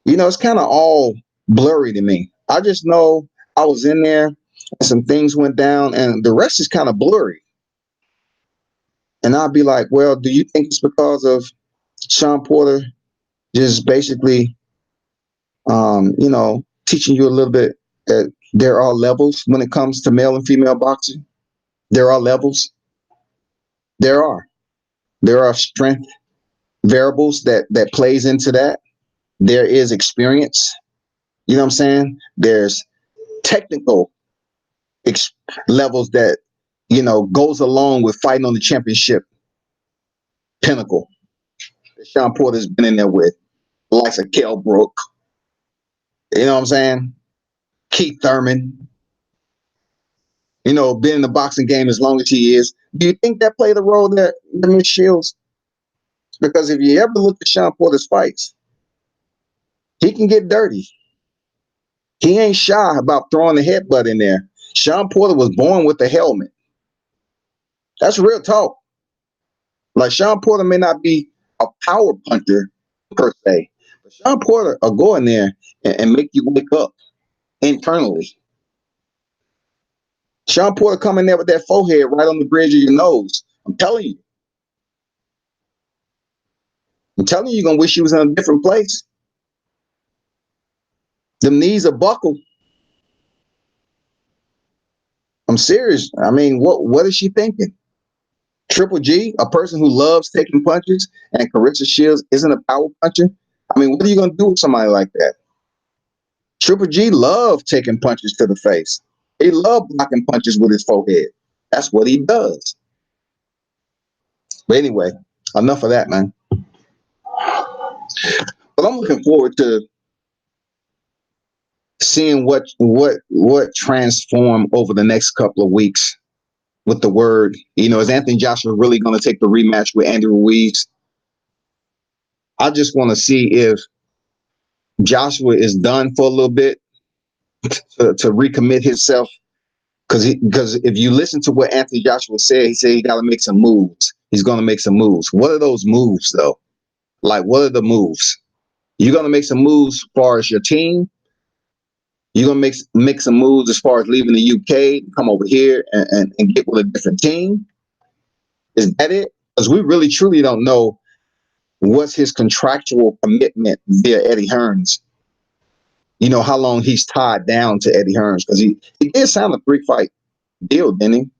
It's kind of all blurry to me. I just know I was in there and some things went down, and the rest is kind of blurry. And I'd be like, well, do you think it's because of Sean Porter just basically, teaching you a little bit that there are levels when it comes to male and female boxing? There are levels. There are strength variables that plays into that. There is experience. You know what I'm saying? There's technical levels that, goes along with fighting on the championship pinnacle that Sean Porter's been in there with, the likes of Kell Brook. You know what I'm saying? Keith Thurman. Been in the boxing game as long as he is. Do you think that played a role there, Miss Shields? Because if you ever look at Sean Porter's fights, he can get dirty. He ain't shy about throwing the headbutt in there. Sean Porter was born with the helmet. That's real talk. Like, Sean Porter may not be a power puncher per se, but Sean Porter will go in there and make you wake up internally. Sean Porter come in there with that forehead right on the bridge of your nose. I'm telling you. You're going to wish you was in a different place. Them knees are buckled. I'm serious. I mean, what is she thinking? Triple G, a person who loves taking punches, and Carissa Shields isn't a power puncher? I mean, what are you going to do with somebody like that? Triple G loved taking punches to the face. He loved blocking punches with his forehead. That's what he does. But anyway, enough of that, man. But I'm looking forward to seeing what transform over the next couple of weeks with the word. Is Anthony Joshua really going to take the rematch with Andy Ruiz? I just want to see if Joshua is done for a little bit to recommit himself. Because if you listen to what Anthony Joshua said, he said he got to make some moves. He's going to make some moves. What are those moves, though? Like, what are the moves? You're going to make some moves as far as your team. You're going to make some moves as far as leaving the UK, come over here and get with a different team. Is that it? Because we really, truly don't know what's his contractual commitment via Eddie Hearns. How long he's tied down to Eddie Hearns. Because he did sign a 3-fight deal, didn't he?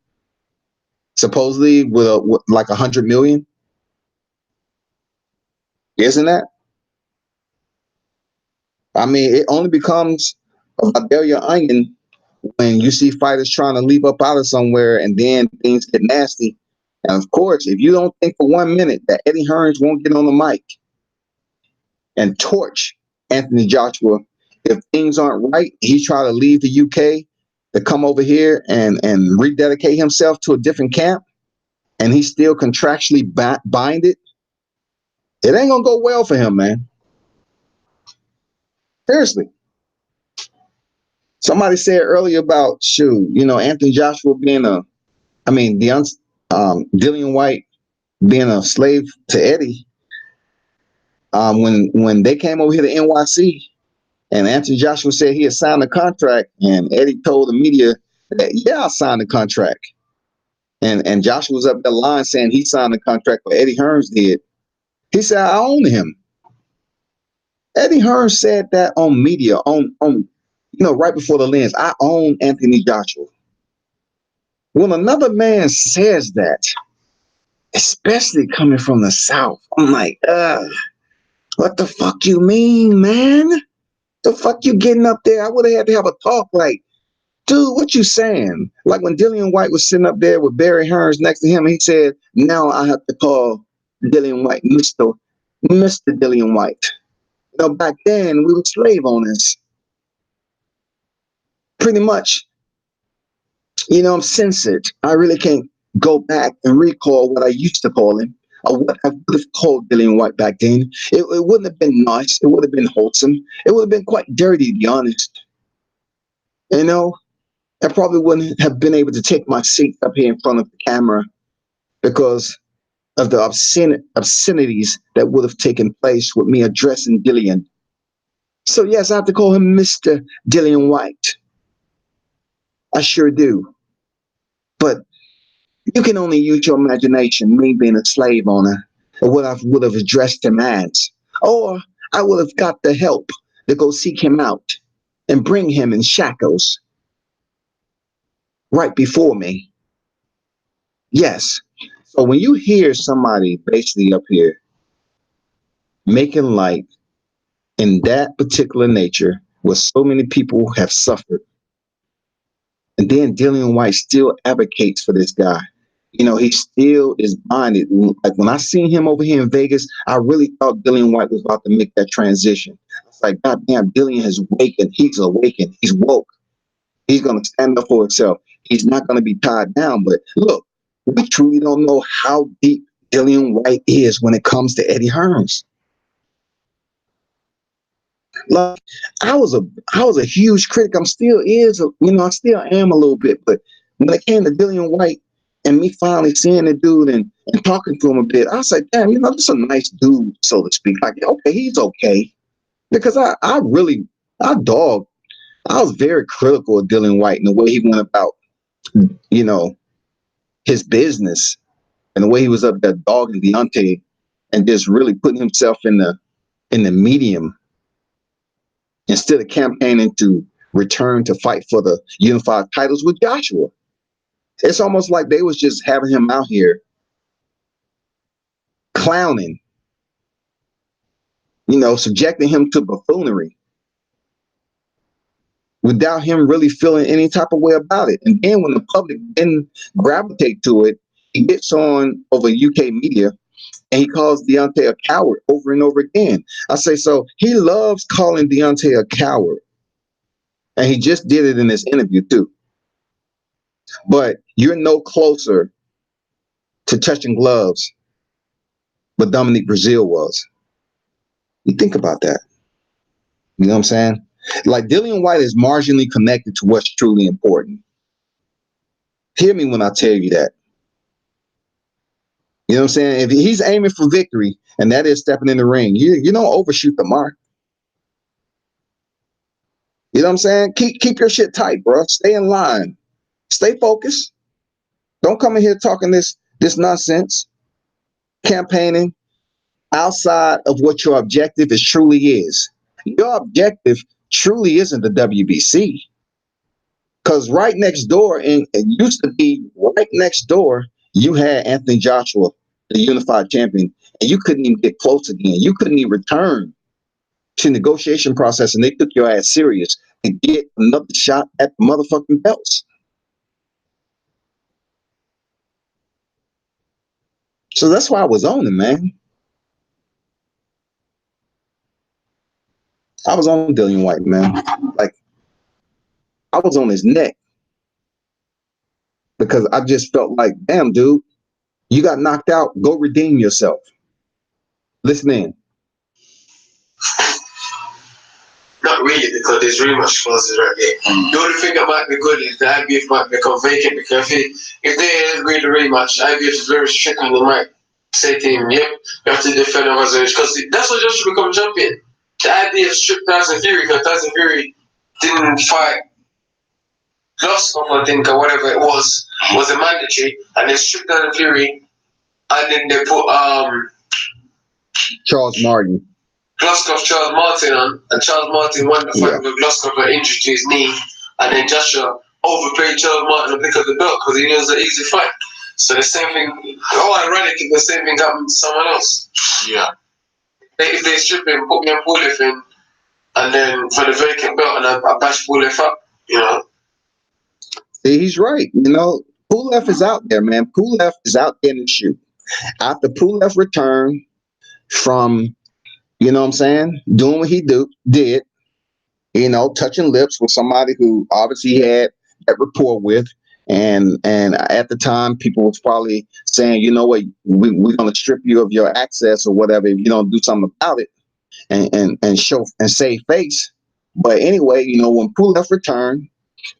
Supposedly with like $100 million. Isn't that? I mean, it only becomes a delicate onion when you see fighters trying to leap up out of somewhere and then things get nasty. And of course, if you don't think for 1 minute that Eddie Hearns won't get on the mic and torch Anthony Joshua, if things aren't right, he try to leave the UK to come over here and rededicate himself to a different camp, and he's still contractually binded, it ain't gonna go well for him, man. Seriously. Somebody said earlier about Anthony Joshua being Dillian Whyte being a slave to Eddie. When they came over here to NYC, and Anthony Joshua said he had signed a contract, and Eddie told the media that, yeah, I signed the contract. And Joshua was up the line saying he signed the contract, but Eddie Hearns did. He said, I own him. Eddie Hearns said that on media, right before the lens. I own Anthony Joshua. When another man says that, especially coming from the South, I'm like, what the fuck you mean, man? The fuck you getting up there? I would have had to have a talk like, dude, what you saying? Like when Dillian Whyte was sitting up there with Barry Hearns next to him, he said, now I have to call Dillian Whyte Mr. Dillian Whyte. Back then we were slave owners. Pretty much, I'm censored. I really can't go back and recall what I used to call him or what I would have called Dillian Whyte back then. It wouldn't have been nice. It would have been wholesome. It would have been quite dirty, to be honest. I probably wouldn't have been able to take my seat up here in front of the camera because of the obscenities that would have taken place with me addressing Dillian. So yes, I have to call him Mr. Dillian Whyte. I sure do. But you can only use your imagination, me being a slave owner, or what I would have addressed him as. Or I would have got the help to go seek him out and bring him in shackles right before me. Yes. So when you hear somebody basically up here making light in that particular nature where so many people have suffered, and then Dillian Whyte still advocates for this guy. He still is bonded. Like when I seen him over here in Vegas, I really thought Dillian Whyte was about to make that transition. It's like, God damn, Dillian has awakened. He's awakened. He's woke. He's going to stand up for himself. He's not going to be tied down. But look, we truly don't know how deep Dillian Whyte is when it comes to Eddie Hearns. Like I was a huge critic. I still am a little bit. But when it came to Dillian Whyte and me finally seeing the dude and talking to him a bit, I was like, damn, this is a nice dude, so to speak. Like, okay, he's okay. Because I was very critical of Dillian Whyte and the way he went about, his business and the way he was up there dogging Deontay and just really putting himself in the medium instead of campaigning to return to fight for the unified titles with Joshua. It's almost like they was just having him out here clowning, subjecting him to buffoonery without him really feeling any type of way about it. And then when the public didn't gravitate to it, he gets on over UK media and he calls Deontay a coward over and over again. I say, so he loves calling Deontay a coward. And he just did it in this interview too. But you're no closer to touching gloves but Dominique Brazil was. You think about that. You know what I'm saying? Like Dillian Whyte is marginally connected to what's truly important. Hear me when I tell you that. You know what I'm saying? If he's aiming for victory, and that is stepping in the ring, you don't overshoot the mark. You know what I'm saying? Keep your shit tight, bro. Stay in line. Stay focused. Don't come in here talking this nonsense, campaigning outside of what your objective is truly is. Your objective truly isn't the WBC. Because right next door, and it used to be right next door, you had Anthony Joshua, the unified champion, and you couldn't even get close again. You couldn't even return to negotiation process, and they took your ass serious and get another shot at the motherfucking belts. So that's why I was on him, man. I was on Dillian Whyte, man. Like, I was on his neck because I just felt like, damn, dude, you got knocked out. Go redeem yourself. Listen in. Not really, because there's rematch clauses right there. The only thing that might be good is the IBF might become vacant, because if they agree to rematch, IBF is very strict on the mic. Say to him, yep, you have to defend him as a, because that's what just to become champion. The IBF stripped Tyson Fury because Tyson Fury didn't fight loss of, I think, or whatever it was a mandatory, and they stripped down Fury, and then they put Charles Martin. Charles Martin on, and Charles Martin won the fight with Gloskov for injury to his knee, and then Joshua overplayed Charles Martin to pick up the belt because he knew it was an easy fight. So the same thing, ironically, the same thing happened to someone else. Yeah. If they strip him, put me on Pulev in, and then for the vacant belt, and I bash Pulev up, you know. See, he's right. You know, Pulev is out there, man. Pulev is out there in the shoot. After Pulev returned from, you know what I'm saying, doing what he did, you know, touching lips with somebody who obviously he had that rapport with. And at the time, people was probably saying, you know what, we're going to strip you of your access or whatever if you don't do something about it and show and save face. But anyway, you know, when Pulev returned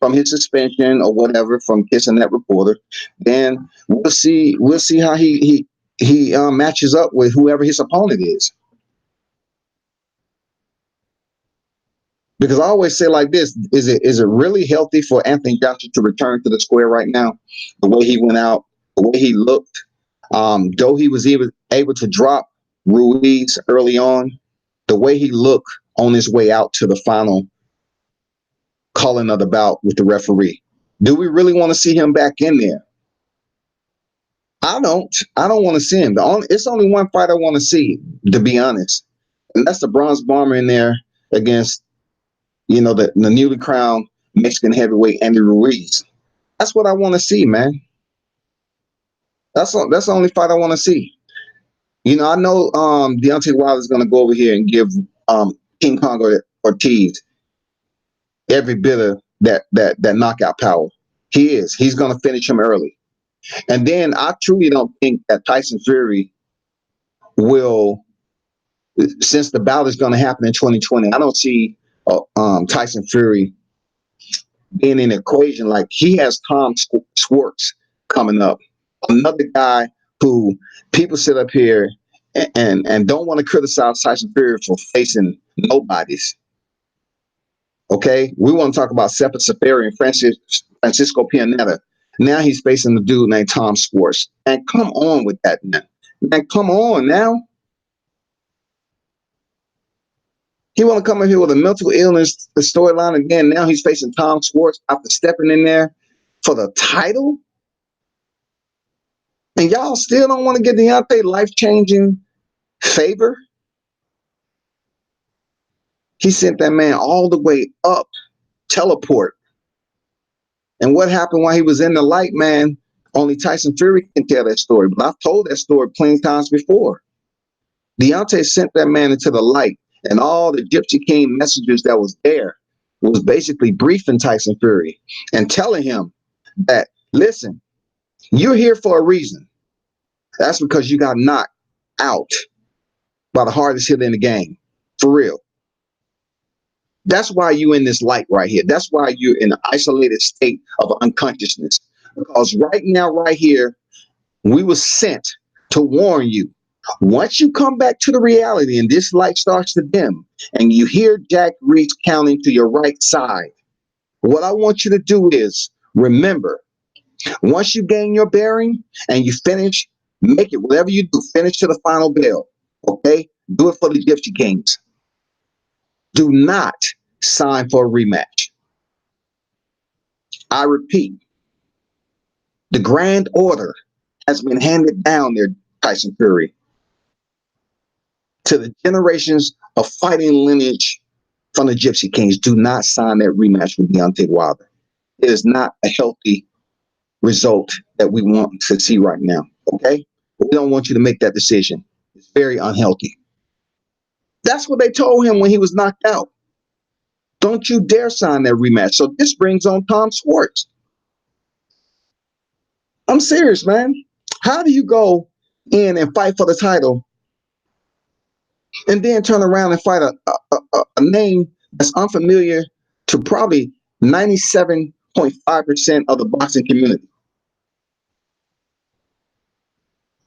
from his suspension or whatever from kissing that reporter, then we'll see how he matches up with whoever his opponent is. Because I always say like this, is it really healthy for Anthony Joshua to return to the square right now? The way he went out, the way he looked, though he was even able to drop Ruiz early on, the way he looked on his way out to the final calling of the bout with the referee. Do we really want to see him back in there? I don't want to see him. It's only one fight I want to see, to be honest. And that's the bronze bomber in there against, you know, the newly crowned Mexican heavyweight Andy Ruiz. That's what I want to see, man. That's the only fight I want to see. You know, I know Deontay Wilder is going to go over here and give King Kong Ortiz every bit of that knockout power. He is. He's going to finish him early. And then I truly don't think that Tyson Fury will, since the bout is going to happen in 2020, I don't see Tyson Fury being in the equation. Like, he has Tom Schwartz coming up, another guy who people sit up here and don't want to criticize Tyson Fury for facing nobodies. Okay, we want to talk about Sepa Safari and Francisco Pianetta. Now he's facing the dude named Tom Schwartz. And come on with that, man. Man, come on now. He want to come in here with a mental illness storyline again. Now he's facing Tom Schwartz after stepping in there for the title. And y'all still don't want to get Deontay life-changing favor? He sent that man all the way up, teleport. And what happened while he was in the light, man? Only Tyson Fury can tell that story. But I've told that story plenty times before. Deontay sent that man into the light. And all the Gypsy King messengers that was there was basically briefing Tyson Fury and telling him that, listen, you're here for a reason. That's because you got knocked out by the hardest hitter in the game. For real. That's why you're in this light right here. That's why you're in an isolated state of unconsciousness. Because right now, right here, we were sent to warn you. Once you come back to the reality and this light starts to dim and you hear Jack Reach counting to your right side, what I want you to do is remember, once you gain your bearing and you finish, make it, whatever you do, finish to the final bell, okay? Do it for the Gypsy Kings. Do not sign for a rematch. I repeat, the grand order has been handed down there, Tyson Fury, to the generations of fighting lineage from the Gypsy Kings. Do not sign that rematch with Deontay Wilder. It is not a healthy result that we want to see right now, okay? We don't want you to make that decision. It's very unhealthy. That's what they told him when he was knocked out. Don't you dare sign that rematch. So this brings on Tom Schwartz. I'm serious, man. How do you go in and fight for the title and then turn around and fight a name that's unfamiliar to probably 97.5% of the boxing community?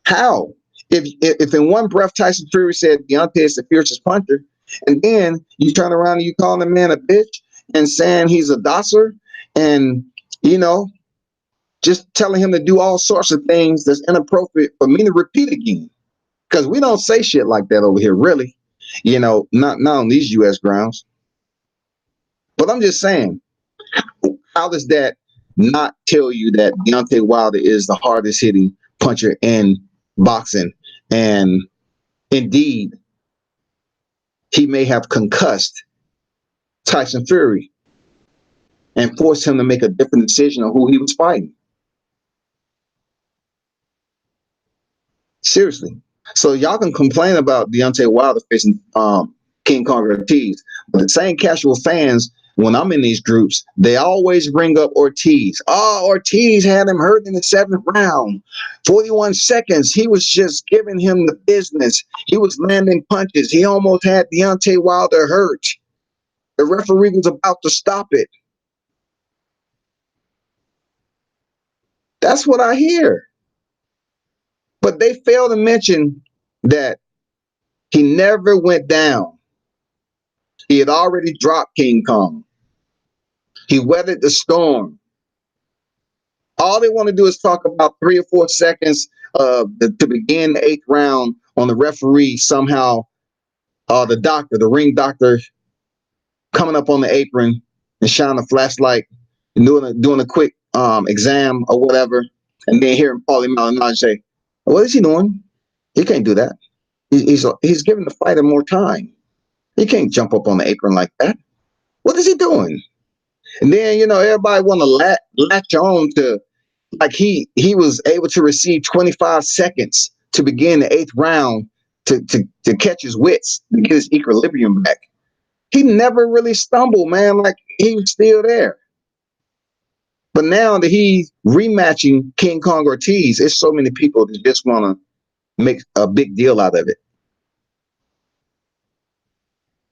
How? If in one breath Tyson Fury said Deontay is the fiercest puncher, and then you turn around and you call the man a bitch and saying he's a dosser and you know, just telling him to do all sorts of things that's inappropriate for me to repeat again. Because we don't say shit like that over here, really. Not on these U.S. grounds. But I'm just saying, how does that not tell you that Deontay Wilder is the hardest hitting puncher in boxing? And indeed, he may have concussed Tyson Fury and forced him to make a different decision on who he was fighting. Seriously. So y'all can complain about Deontay Wilder facing King Kong Ortiz, but the same casual fans, when I'm in these groups, they always bring up Ortiz. Oh, Ortiz had him hurt in the 7th round. 41 seconds. He was just giving him the business. He was landing punches. He almost had Deontay Wilder hurt. The referee was about to stop it. That's what I hear. But they fail to mention that he never went down. He had already dropped King Kong. He weathered the storm. All they want to do is talk about 3 or 4 seconds to begin the 8th round on the referee somehow, the ring doctor, coming up on the apron and shining a flashlight and doing a quick exam or whatever, and then hearing Paulie Malignaggi say, "What is he doing? He can't do that. He's giving the fighter more time. He can't jump up on the apron like that. What is he doing?" And then, everybody want to latch on to, like, he was able to receive 25 seconds to begin the 8th round to catch his wits, to get his equilibrium back. He never really stumbled, man. Like, he was still there. But now that he's rematching King Kong Ortiz, there's so many people that just want to make a big deal out of it.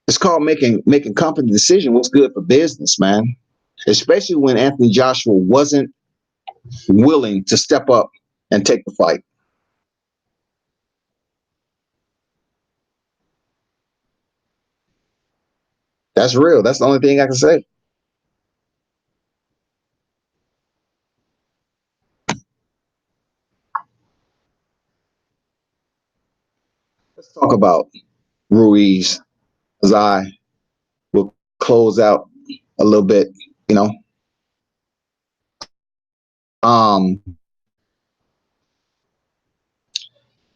It's called making competent decision. What's good for business, man? Especially when Anthony Joshua wasn't willing to step up and take the fight. That's real. That's the only thing I can say. Let's talk about Ruiz, as I will close out a little bit,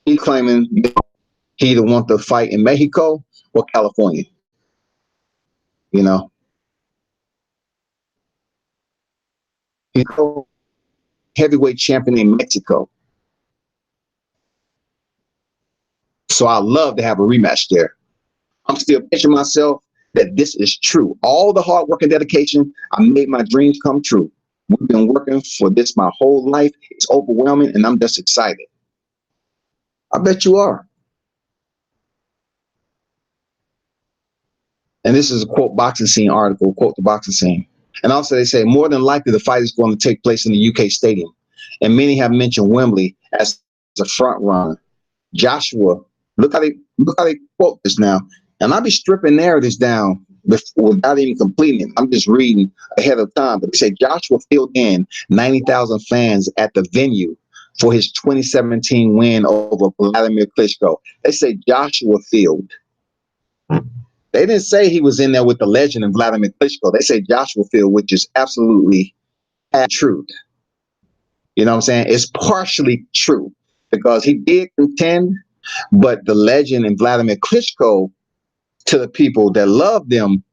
he claiming he either want to fight in Mexico or California. He's a heavyweight champion in Mexico. So I love to have a rematch there. I'm still picturing myself that this is true. All the hard work and dedication, I made my dreams come true. We've been working for this my whole life. It's overwhelming, and I'm just excited. I bet you are. And this is a quote boxing scene article, quote the boxing scene. And also they say more than likely the fight is going to take place in the UK stadium. And many have mentioned Wembley as a front runner. Joshua, look how they quote this now. And I'll be stripping narratives down without even completing it. I'm just reading ahead of time. But they say Joshua filled in 90,000 fans at the venue for his 2017 win over Vladimir Klitschko. They say Joshua filled. They didn't say he was in there with the legend and Vladimir Klitschko. They say Joshua Field, which is absolutely truth. You know what I'm saying? It's partially true because he did contend, but the legend and Vladimir Klitschko, to the people that loved them,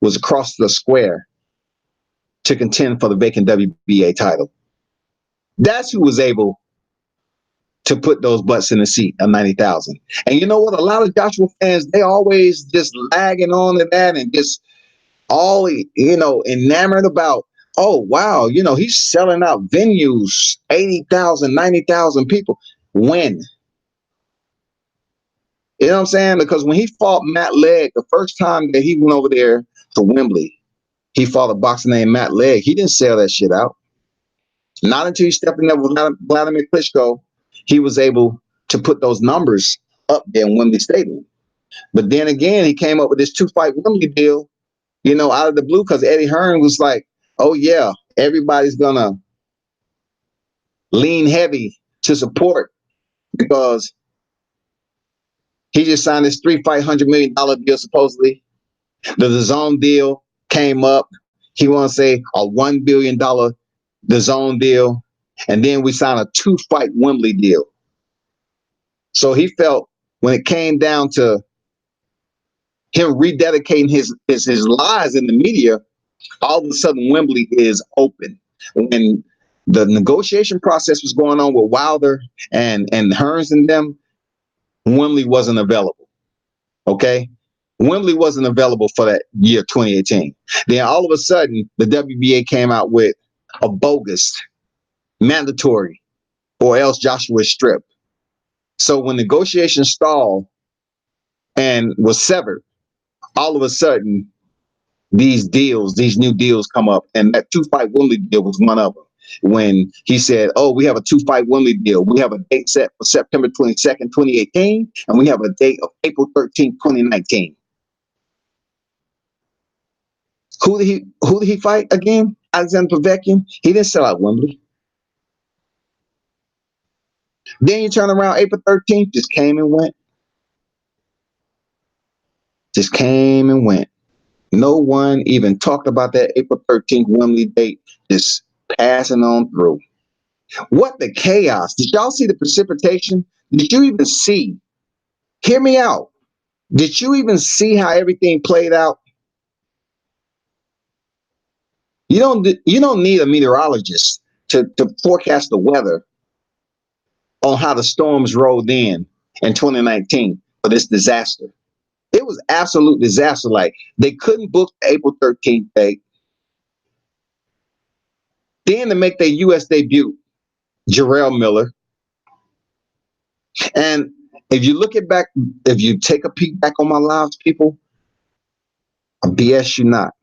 was across the square to contend for the vacant WBA title. That's who was able to put those butts in the seat of 90,000. And you know what? A lot of Joshua fans, they always just lagging on to that and just all, enamored about, oh, wow, he's selling out venues, 80,000, 90,000 people. When? You know what I'm saying? Because when he fought Matt Legg, the first time that he went over there to Wembley, he fought a boxer named Matt Legg. He didn't sell that shit out. Not until he stepped in there with Vladimir Klitschko, he was able to put those numbers up there in Wembley Stadium. But then again, he came up with this 2-fight Wembley deal, out of the blue, because Eddie Hearns was like, oh, yeah, everybody's gonna lean heavy to support because he just signed this 3-fight $100 million deal supposedly. The DAZN deal came up. He want to say a $1 billion DAZN deal, and then we signed a 2-fight Wembley deal. So he felt when it came down to him rededicating his lies in the media, all of a sudden Wembley is open. When the negotiation process was going on with Wilder and Hearns and them, Wembley wasn't available. Okay? Wembley wasn't available for that year 2018. Then all of a sudden, the WBA came out with a bogus mandatory, or else Joshua is stripped. So when negotiations stalled and was severed, all of a sudden, these new deals come up, and that 2-fight Wembley deal was one of them. When he said, oh, we have a 2-fight Wembley deal. We have a date set for September 22nd, 2018, and we have a date of April 13th, 2019. Who did he fight again? Alexander Povetkin. He didn't sell out Wembley. Then you turn around, April 13th, just came and went. Just came and went. No one even talked about that April 13th Wembley date, just passing on through. What the chaos. Did y'all see the precipitation? Did you even see? Hear me out. Did you even see how everything played out? You don't need a meteorologist to forecast the weather on how the storms rolled in 2019 for this disaster. It was absolute disaster. Like, they couldn't book the April 13th date. Then to make their U.S. debut, Jarrell Miller. And if you look at back, if you take a peek back on my lives, people, I BS you not.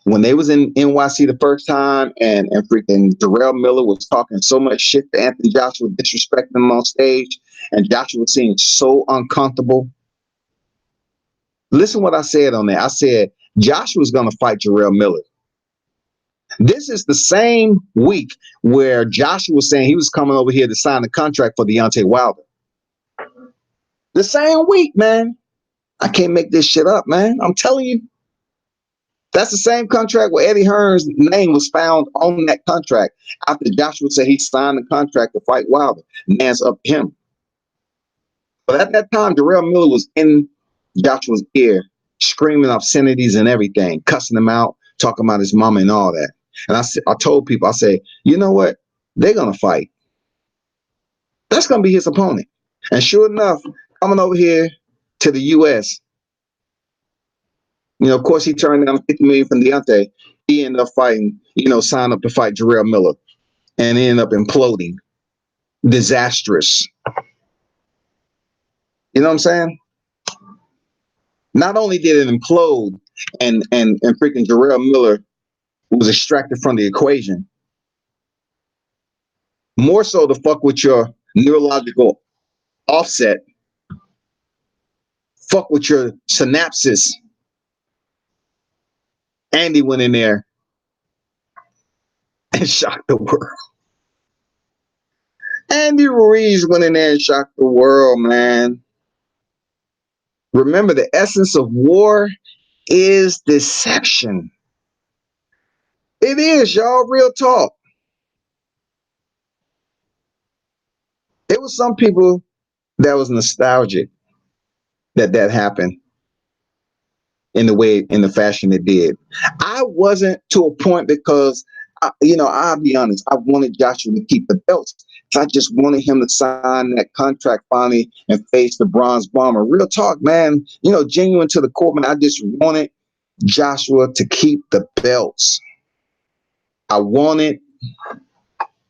When they was in NYC the first time and freaking Jarrell Miller was talking so much shit to Anthony Joshua, disrespecting him on stage, and Joshua seemed so uncomfortable. Listen what I said on there. I said, Joshua's going to fight Jarrell Miller. This is the same week where Joshua was saying he was coming over here to sign the contract for Deontay Wilder. The same week, man. I can't make this shit up, man. I'm telling you. That's the same contract where Eddie Hearns' name was found on that contract after Joshua said he signed the contract to fight Wilder. Now it's up to him. But at that time, Jarrell Miller was in Joshua's ear, screaming obscenities and everything, cussing him out, talking about his mama and all that. And I told people, I said, you know what? They're going to fight. That's going to be his opponent. And sure enough, coming over here to the U.S., you know, of course, he turned down $50 million from Deontay. He ended up fighting, signed up to fight Jarrell Miller and ended up imploding. Disastrous. You know what I'm saying? Not only did it implode and freaking Jarrell Miller was extracted from the equation, more so to fuck with your neurological offset, fuck with your synapses. Andy went in there and shocked the world. Andy Ruiz went in there and shocked the world, man. Remember, the essence of war is deception. It is, y'all, real talk. It was some people that was nostalgic that happened in the fashion it did. I wasn't, to a point, because I'll be honest, I wanted Joshua to keep the belts. I just wanted him to sign that contract finally and face the Bronze Bomber. Real talk, man. Genuine to the core, man. I just wanted Joshua to keep the belts. I wanted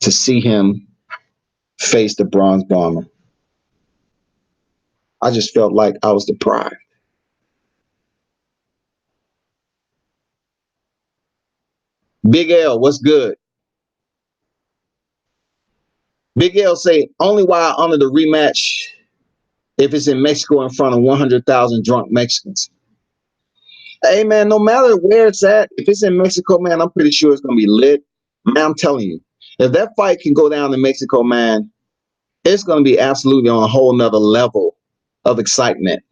to see him face the Bronze Bomber. I just felt like I was deprived. Big L, what's good? Big L say, only why I honor the rematch if it's in Mexico in front of 100,000 drunk Mexicans. Hey, man, no matter where it's at, if it's in Mexico, man, I'm pretty sure it's going to be lit. Man, I'm telling you, if that fight can go down in Mexico, man, it's going to be absolutely on a whole nother level of excitement.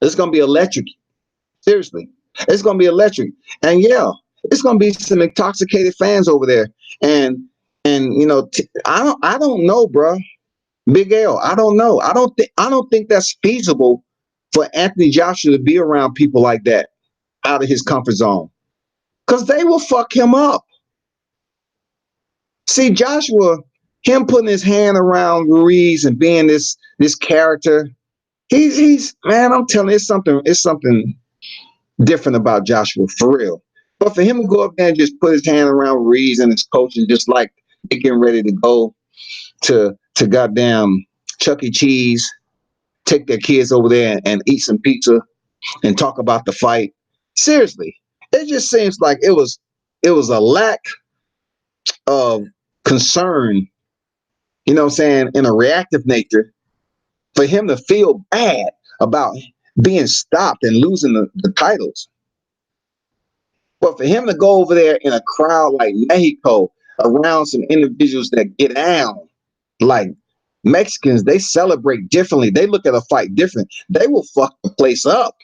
It's going to be electric. Seriously, it's going to be electric. And yeah, it's going to be some intoxicated fans over there. And I don't know, bro. Big L, I don't know. I don't think that's feasible for Anthony Joshua to be around people like that out of his comfort zone, because they will fuck him up. See, Joshua, him putting his hand around Ruiz and being this character, he's man, I'm telling you, it's something different about Joshua, for real. But for him to go up there and just put his hand around Ruiz and his coach and just like they getting ready to go to goddamn Chuck E. Cheese, take their kids over there and eat some pizza and talk about the fight. Seriously, it just seems like it was a lack of concern, you know what I'm saying, in a reactive nature, for him to feel bad about being stopped and losing the titles. But for him to go over there in a crowd like Mexico around some individuals that get down, like Mexicans, they celebrate differently. They look at a fight different. They will fuck the place up.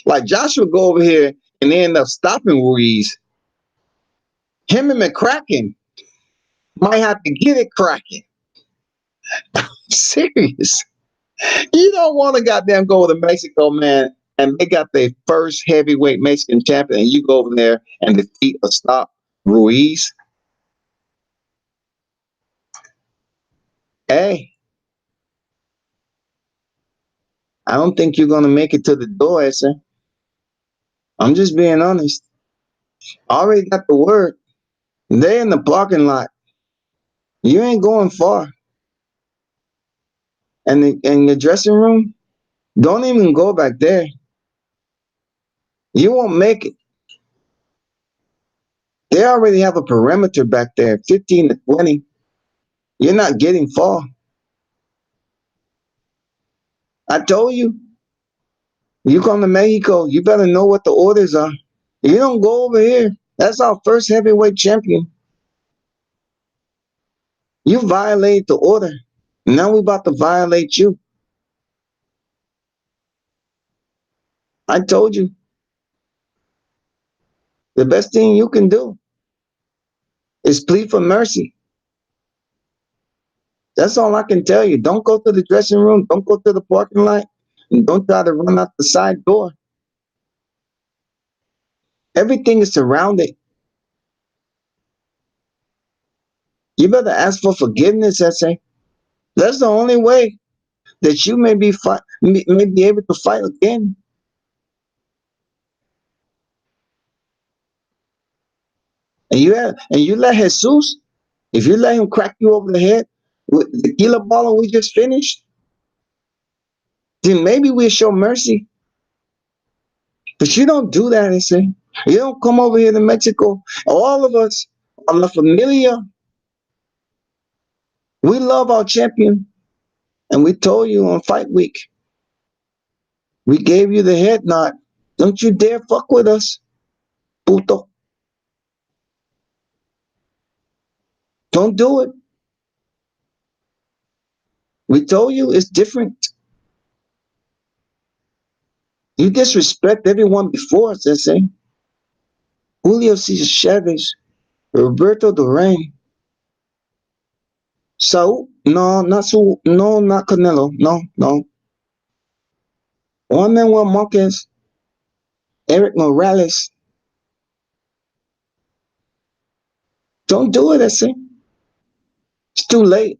Like Joshua go over here and they end up stopping Ruiz. Him and McCracken might have to get it cracking. Serious. You don't want to goddamn go to Mexico, man, and they got their first heavyweight Mexican champion, and you go over there and defeat or stop Ruiz. Hey, I don't think you're gonna make it to the door, sir. I'm just being honest. I already got the word. They in the parking lot. You ain't going far. And in the dressing room, don't even go back there. You won't make it. They already have a perimeter back there, 15 to 20. You're not getting far. I told you. You come to Mexico, you better know what the orders are. You don't go over here. That's our first heavyweight champion. You violate the order. Now we're about to violate you. I told you. The best thing you can do is plead for mercy. That's all I can tell you. Don't go to the dressing room. Don't go to the parking lot. And don't try to run out the side door. Everything is surrounded. You better ask for forgiveness, essay. That's the only way that you may be able to fight again. And you let Jesus, if you let him crack you over the head with the tequila bottle we just finished, then maybe we'll show mercy. But you don't do that, essay. You don't come over here to Mexico. All of us are La Familia. We love our champion. And we told you on fight week, we gave you the head nod. Don't you dare fuck with us, puto. Don't do it. We told you it's different. You disrespect everyone before us, essay. Julio Cesar Chavez, Roberto Duran, Saul, no, not Canelo, no. Juan Manuel Marquez, Eric Morales. Don't do it, essay. It's too late.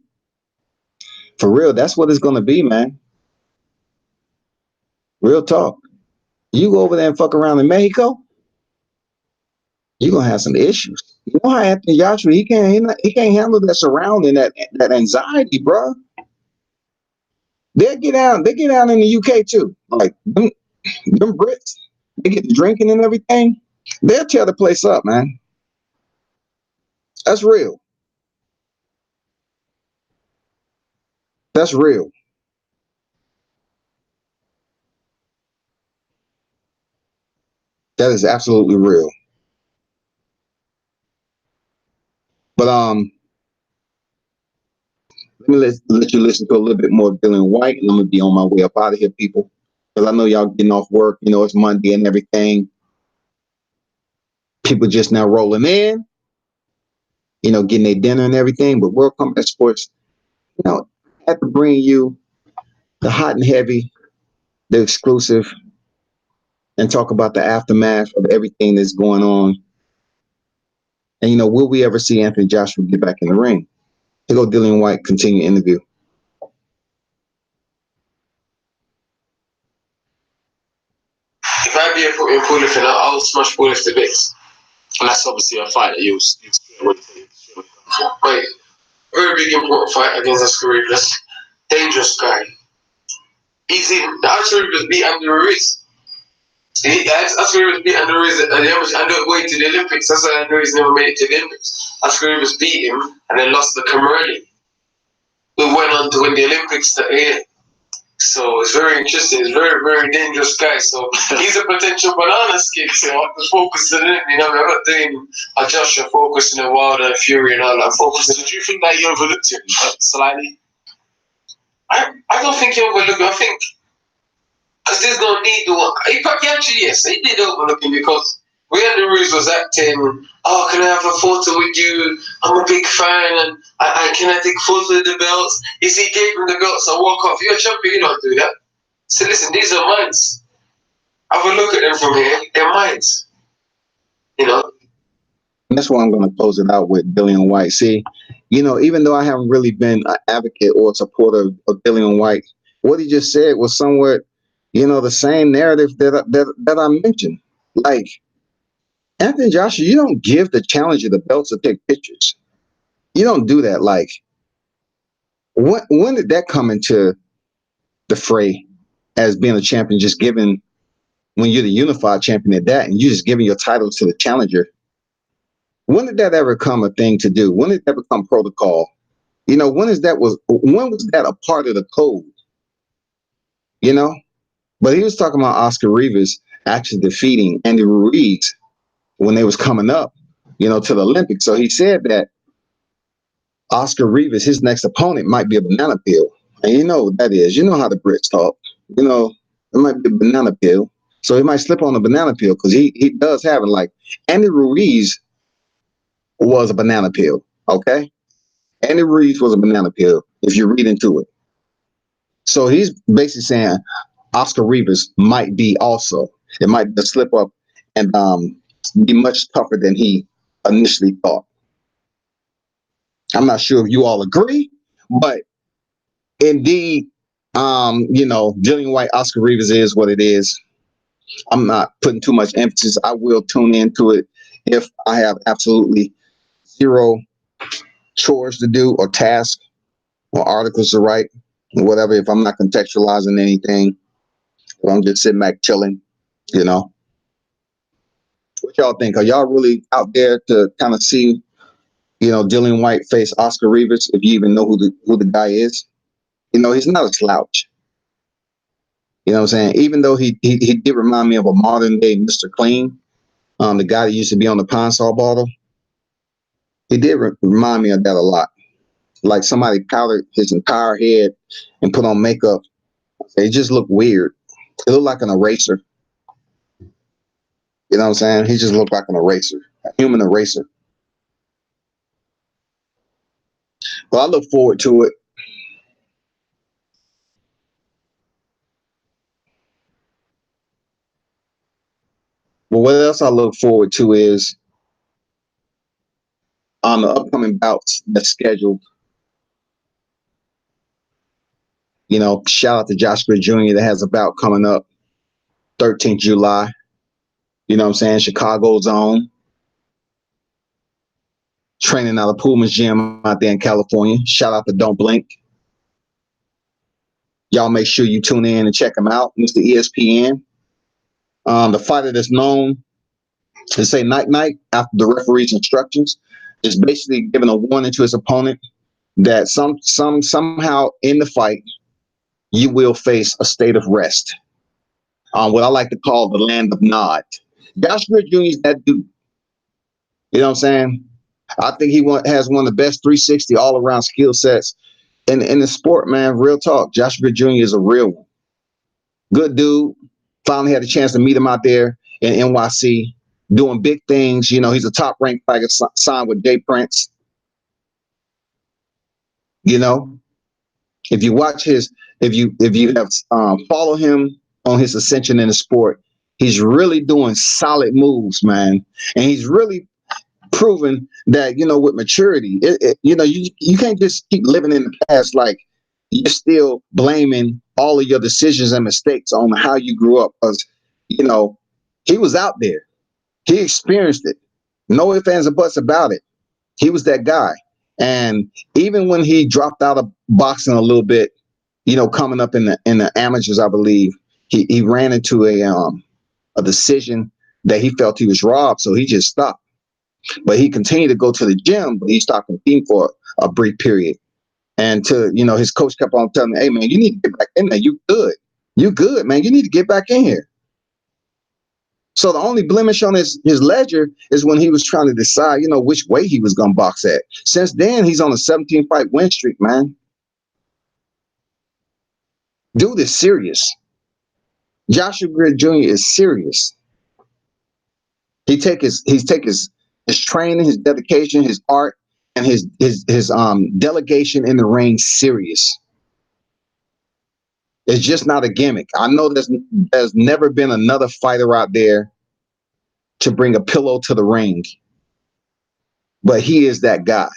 For real, that's what it's gonna be, man. Real talk. You go over there and fuck around in Mexico, you're gonna have some issues. You know how Anthony Joshua, he can't handle that surrounding, that anxiety, bro. They get down in the UK too. Like them Brits, they get drinking and everything. They'll tear the place up, man. That's real. That's real. That is absolutely real. But let me let you listen to a little bit more of Dillian Whyte, and I'm gonna be on my way up out of here, people, because I know y'all getting off work. You know, it's Monday and everything. People just now rolling in, you know, getting their dinner and everything. But World Combat Sports, you know, I have to bring you the hot and heavy, the exclusive, and talk about the aftermath of everything that's going on. And, you know, will we ever see Anthony Joshua get back in the ring? Here go Dillian Whyte, continue interview. If I be a Pugilist, I'll smash Pugilist to bits. And that's obviously a fight that you Wait, very big important fight against Oscar Ruiz. Dangerous guy. Oscar Ruiz beat Ruiz. Oscar Ruiz beat Ruiz and they went to the Olympics. That's why Ruiz never made it to the Olympics. Oscar Ruiz beat him and then lost the Camerali. We went on to win the Olympics that year. So it's very interesting. He's a very, very dangerous guy. So he's a potential banana skin. So I'm just focusing on him. You know, I'm not doing a Joshua focusing on Wilder and Fury and all that. Focusing. So do you think that you overlooked him slightly? I don't think you overlooked him. I think because there's no need to. Yes, he did overlook him because when Ruiz was acting, oh, can I have a photo with you? I'm a big fan, and I can I take photos with the belts? He gave him the belts and walk off. You're a champion, you don't do that. So listen, these are minds. Have a look at them from here. They're minds. You know. And that's why I'm going to close it out with Dillian Whyte. See, you know, even though I haven't really been an advocate or a supporter of Dillian Whyte, what he just said was somewhat, you know, the same narrative that I mentioned. Like, Anthony Joshua, you don't give the challenger the belts to take pictures. You don't do that. Like, when did that come into the fray as being a champion, just giving, when you're the unified champion at that, and you're just giving your title to the challenger? When did that ever come a thing to do? When did that become protocol? You know, when was that a part of the code? You know? But he was talking about Oscar Rivas actually defeating Andy Ruiz when they was coming up, you know, to the Olympics. So he said that Oscar Rivas, his next opponent, might be a banana peel. And you know what that is. You know how the Brits talk. You know, it might be a banana peel. So he might slip on a banana peel because he does have it. Like, Andy Ruiz was a banana peel, okay? Andy Ruiz was a banana peel, if you read into it. So he's basically saying Oscar Rivas might be also. It might slip up and be much tougher than he initially thought. I'm not sure if you all agree, but indeed, you know, Dillian Whyte, Oscar Rivas is what it is. I'm not putting too much emphasis. I will tune into it if I have absolutely zero chores to do or tasks or articles to write or whatever. If I'm not contextualizing anything, if I'm just sitting back chilling, you know. What y'all think? Are y'all really out there to kind of see, you know, Dillian Whyte face Oscar Rivas, if you even know who the guy is? You know, he's not a slouch. You know what I'm saying? Even though he did remind me of a modern day Mr. Clean, the guy that used to be on the Pine Sol bottle. He did remind me of that a lot. Like somebody powdered his entire head and put on makeup. It just looked weird. It looked like an eraser. You know what I'm saying? He just looked like an eraser, a human eraser. Well, I look forward to it. But what else I look forward to is on the upcoming bouts that's scheduled. You know, shout out to Josh Gray Jr. that has a bout coming up 13th July. You know what I'm saying? Chicago's own. Training out of Pullman's gym out there in California. Shout out to Don't Blink. Y'all make sure you tune in and check him out. Mr. ESPN. The fighter that's known to say night after the referee's instructions is basically giving a warning to his opponent that somehow in the fight you will face a state of rest. What I like to call the land of nod. Josh Gray Jr. is that dude. You know what I'm saying? I think he has one of the best 360 all around skill sets in the sport, man. Real talk. Joshua Jr. is a real one. Good dude. Finally had a chance to meet him out there in NYC doing big things. You know, he's a top ranked fighter signed with Jay Prince. You know, if you watch if you have follow him on his ascension in the sport, he's really doing solid moves, man. And he's really proven that, you know, with maturity, you know, you can't just keep living in the past like you're still blaming all of your decisions and mistakes on how you grew up. Because, you know, he was out there. He experienced it. No ifs, ands, or buts about it. He was that guy. And even when he dropped out of boxing a little bit, you know, coming up in the amateurs, I believe, he ran into a decision that he felt he was robbed. So he just stopped. But he continued to go to the gym, but he stopped competing for a brief period. And you know, his coach kept on telling him, hey, man, you need to get back in there. You good. You good, man. You need to get back in here. So the only blemish on his ledger is when he was trying to decide, you know, which way he was going to box at. Since then, he's on a 17-fight win streak, man. Dude is serious. Joshua Grid Jr. is serious. He take his training, his dedication, his art, and his delegation in the ring serious. It's just not a gimmick. I know there's never been another fighter out there to bring a pillow to the ring, but he is that guy.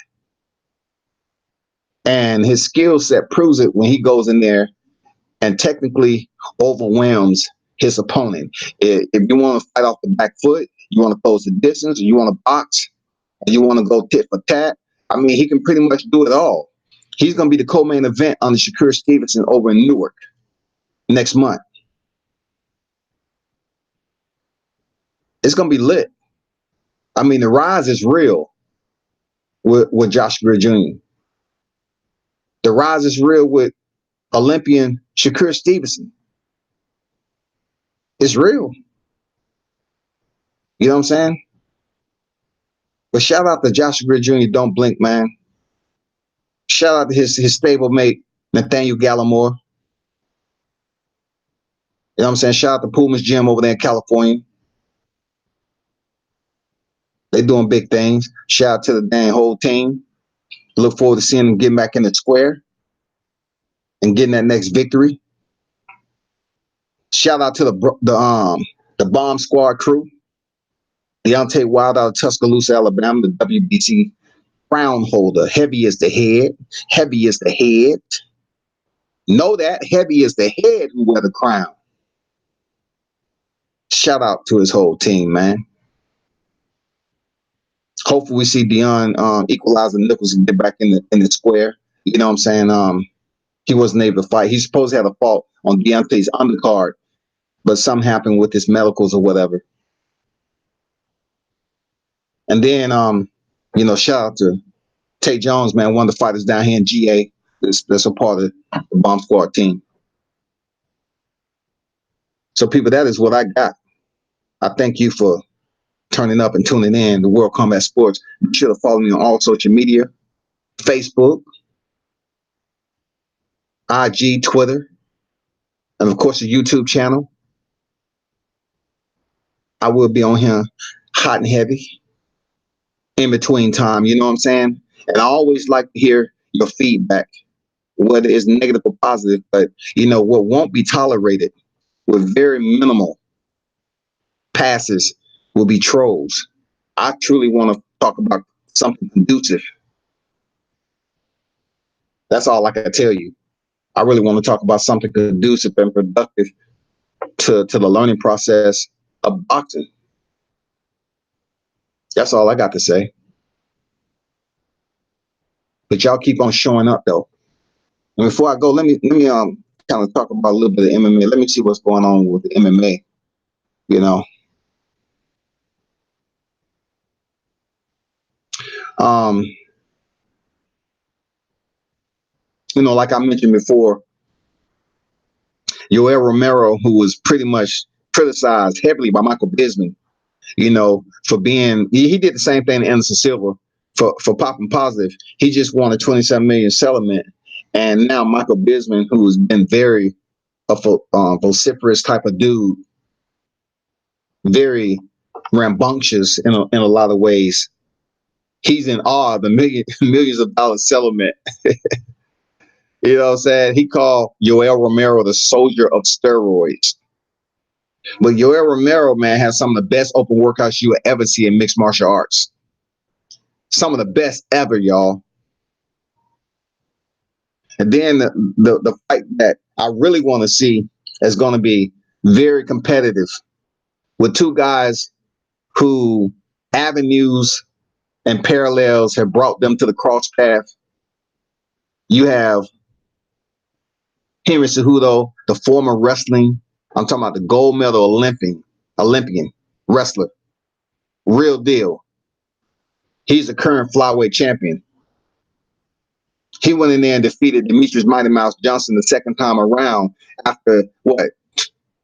And his skill set proves it when he goes in there and technically overwhelms his opponent. If you want to fight off the back foot, you want to close the distance, or you want to box, or you want to go tit for tat, I mean, he can pretty much do it all. He's going to be the co-main event on the Shakur Stevenson over in Newark next month. It's going to be lit. I mean, the rise is real with Joshua Jr. The rise is real with Olympian Shakur Stevenson. It's real. You know what I'm saying? But shout out to Joshua Jr. Don't blink, man. Shout out to his stablemate, Nathaniel Gallimore. You know what I'm saying? Shout out to Pullman's Gym over there in California. They're doing big things. Shout out to the dang whole team. Look forward to seeing them get back in the square and getting that next victory. Shout out to the Bomb Squad crew. Deontay Wilder out of Tuscaloosa, Alabama, the WBC crown holder. Heavy is the head. Heavy is the head. Know that. Heavy is the head who wear the crown. Shout out to his whole team, man. Hopefully we see Dion equalize the Nichols and get back in the square. You know what I'm saying? He wasn't able to fight. He's supposed to have a fault on Deontay's undercard, but something happened with his medicals or whatever. And then, you know, shout out to Tate Jones, man, one of the fighters down here in GA. That's a part of the Bomb Squad team. So, people, that is what I got. I thank you for turning up and tuning in to World Combat Sports. Be sure to follow me on all social media, Facebook, IG, Twitter, and of course the YouTube channel. I will be on here hot and heavy in between time, you know what I'm saying? And I always like to hear your feedback, whether it's negative or positive, but you know what won't be tolerated with very minimal passes will be trolls. I truly want to talk about something conducive. That's all I can tell you. I really want to talk about something conducive and productive to the learning process of boxing. That's all I got to say. But y'all keep on showing up though. And before I go, let me kind of talk about a little bit of MMA. Let me see what's going on with the MMA. You know. You know, like I mentioned before, Yoel Romero, who was pretty much criticized heavily by Michael Bisping, you know, for being, he did the same thing to Anderson Silva for popping positive. He just won a 27 million settlement, and now Michael Bisping, who's been very vociferous type of dude, very rambunctious in a lot of ways. He's in awe of the millions of dollars settlement. You know what I'm saying? He called Yoel Romero the soldier of steroids. But Yoel Romero, man, has some of the best open workouts you will ever see in mixed martial arts. Some of the best ever, y'all. And then the fight that I really want to see is going to be very competitive with two guys who avenues and parallels have brought them to the cross path. You have Henry Cejudo, the former wrestling, I'm talking about the gold medal Olympian wrestler, real deal. He's the current flyweight champion. He went in there and defeated Demetrius Mighty Mouse Johnson the second time around after,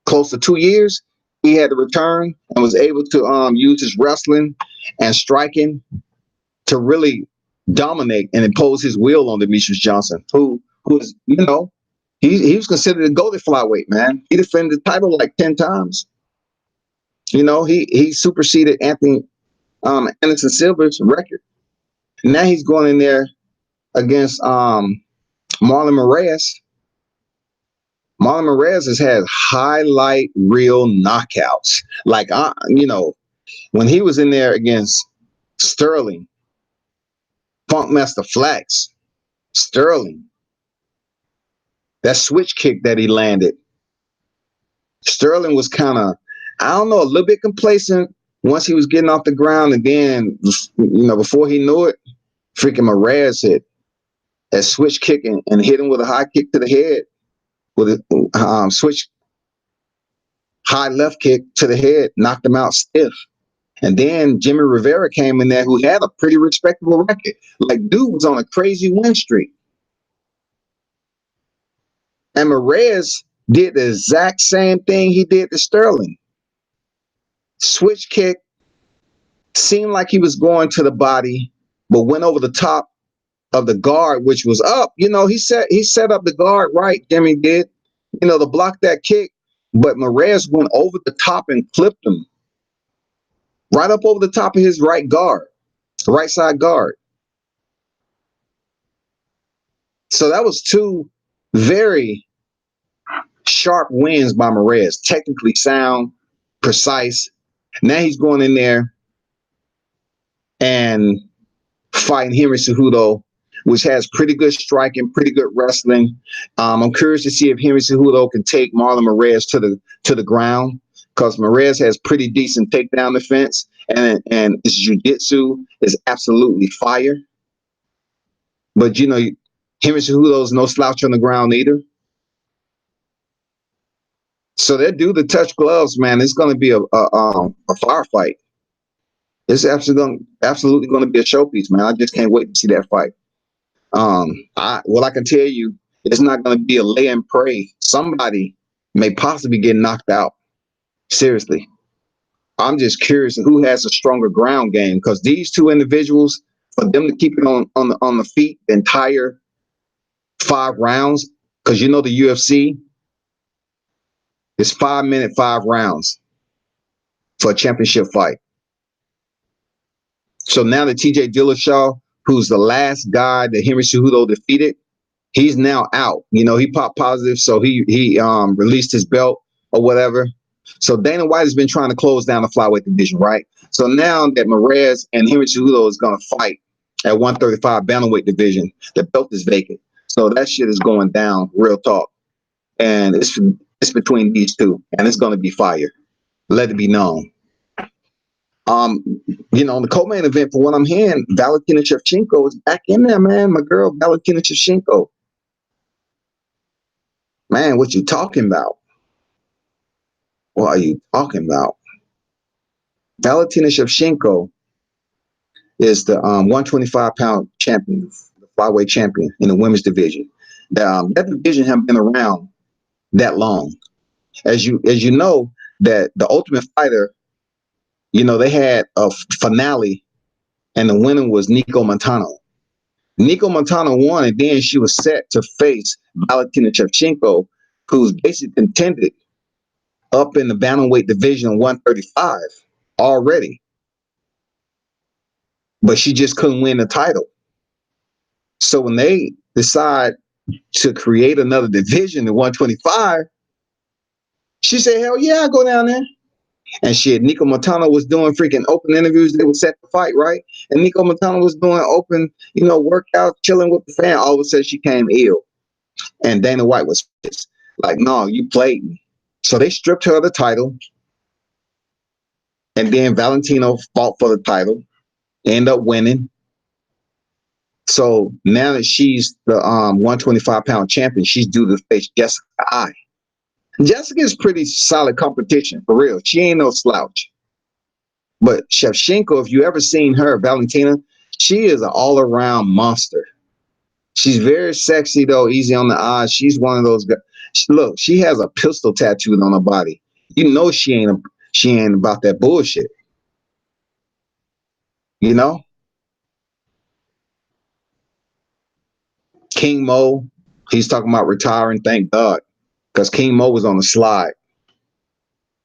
close to 2 years. He had to return and was able to use his wrestling and striking to really dominate and impose his will on Demetrius Johnson, who is, he was considered a goated flyweight, man. He defended the title like 10 times. He superseded Anthony Anderson Silva's record. Now he's going in there against Marlon Moraes. Marlon Moraes has had highlight reel knockouts. Like, when he was in there against Sterling, Funkmaster Flex, Sterling, that switch kick that he landed, Sterling was kind of, a little bit complacent once he was getting off the ground. And then, before he knew it, freaking Moraes hit that switch kick and hit him with a high kick to the head, with a switch high left kick to the head, knocked him out stiff. And then Jimmy Rivera came in there, who had a pretty respectable record. Like, dude was on a crazy win streak. And Moraes did the exact same thing he did to Sterling. Switch kick, seemed like he was going to the body, but went over the top of the guard, which was up. He set up the guard right, Jimmy did, to block that kick. But Moraes went over the top and clipped him right up over the top of his right side guard. So that was two very sharp wins by Moraes, technically sound, precise. Now he's going in there and fighting Henry Cejudo, which has pretty good striking, pretty good wrestling. I'm curious to see if Henry Cejudo can take Marlon Moraes to the ground, because Moraes has pretty decent takedown defense, and his jiu-jitsu is absolutely fire. But Henry Cejudo is no slouch on the ground either. So they do the touch gloves, man. It's going to be a firefight. It's absolutely going to be a showpiece, man. I just can't wait to see that fight. What I can tell you, it's not going to be a lay and pray. Somebody may possibly get knocked out. Seriously. I'm just curious who has a stronger ground game, because these two individuals, for them to keep it on the feet the entire 5 rounds, because the UFC is 5 minute 5 rounds for a championship fight. So now that TJ Dillashaw, who's the last guy that Henry Cejudo defeated, he's now out. He popped positive, so he released his belt or whatever. So Dana White has been trying to close down the flyweight division, right? So now that Moraes and Henry Cejudo is going to fight at 135 bantamweight division, the belt is vacant. So that shit is going down, real talk. And it's between these two, and it's going to be fire. Let it be known. The co-main event, for what I'm hearing, Valentina Shevchenko is back in there, man. My girl, Valentina Shevchenko. Man, what you talking about? What are you talking about? Valentina Shevchenko is the 125-pound champion, the flyweight champion in the women's division. That division hasn't been around that long. As you know, that the Ultimate Fighter, they had a finale and the winner was Nico Montano. Nico Montano won, and then she was set to face Valentina Shevchenko, who's basically contended up in the bantamweight division 135 already. But she just couldn't win the title. So when they decide to create another division in 125, she said, hell yeah, I'll go down there. And shit, Nico Montano was doing freaking open interviews. They were set to fight, right? And Nico Montano was doing open, workouts, chilling with the fan. All of a sudden, she came ill. And Dana White was pissed. Like, no, you played me. So they stripped her of the title. And then Valentino fought for the title. Ended up winning. So now that she's the 125-pound champion, she's due to face Jessica Eye. Jessica's pretty solid competition, for real. She ain't no slouch. But Shevchenko, if you ever seen her, Valentina, she is an all-around monster. She's very sexy, though, easy on the eyes. She's one of those guys. Look, she has a pistol tattooed on her body. You know she ain't about that bullshit. You know? King Mo, he's talking about retiring, thank God. Because King Mo was on the slide.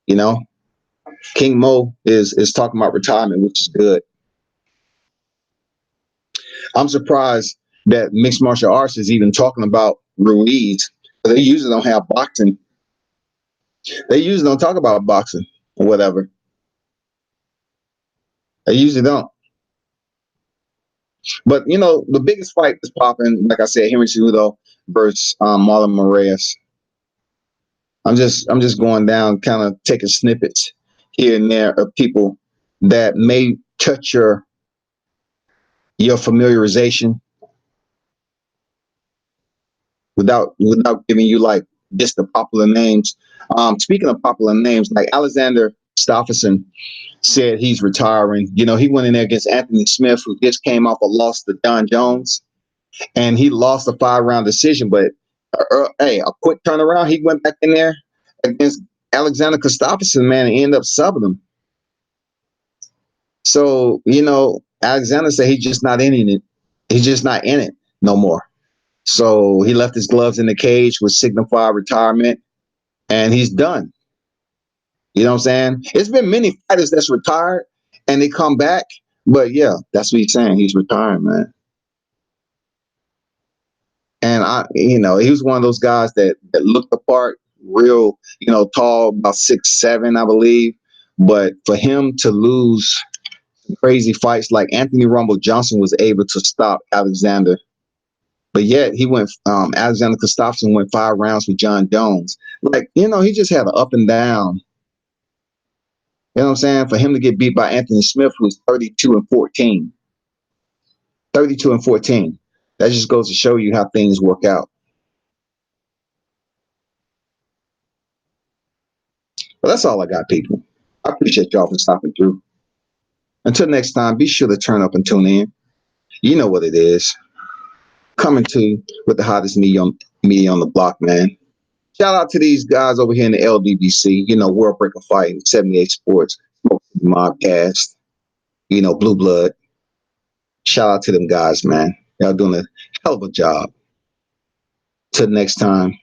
You know? King Mo is talking about retirement, which is good. I'm surprised that mixed martial arts is even talking about Ruiz. They usually don't have boxing. They usually don't talk about boxing or whatever. They usually don't. But, the biggest fight is popping, like I said, Henry Cejudo versus Marlon Moraes. I'm just going down, kind of taking snippets here and there of people that may touch your familiarization without giving you like just the popular names. Speaking of popular names, like Alexander Gustafsson said he's retiring. He went in there against Anthony Smith, who just came off a loss to John Jones, and he lost a 5-round decision. But a quick turnaround. He went back in there against Alexander Gustafsson, man, and ended up subbing him. So, Alexander said he's just not in it. He's just not in it no more. So he left his gloves in the cage, which signified retirement, and he's done. You know what I'm saying? It's been many fighters that's retired and they come back, but yeah, that's what he's saying. He's retiring, man. And he was one of those guys that looked the part, real, tall, about 6'7", I believe. But for him to lose crazy fights like Anthony Rumble Johnson was able to stop Alexander. But yet he went, Alexander Gustafsson went 5 rounds with John Jones. Like, he just had an up and down. You know what I'm saying? For him to get beat by Anthony Smith, who's 32-14. 32-14. That just goes to show you how things work out. But that's all I got, people. I appreciate y'all for stopping through. Until next time, be sure to turn up and tune in. You know what it is. Coming to you with the hottest media on the block, man. Shout out to these guys over here in the LDBC, World Breaker Fighting, 78 Sports, Mobcast, Blue Blood. Shout out to them guys, man. Y'all doing a hell of a job. Till next time.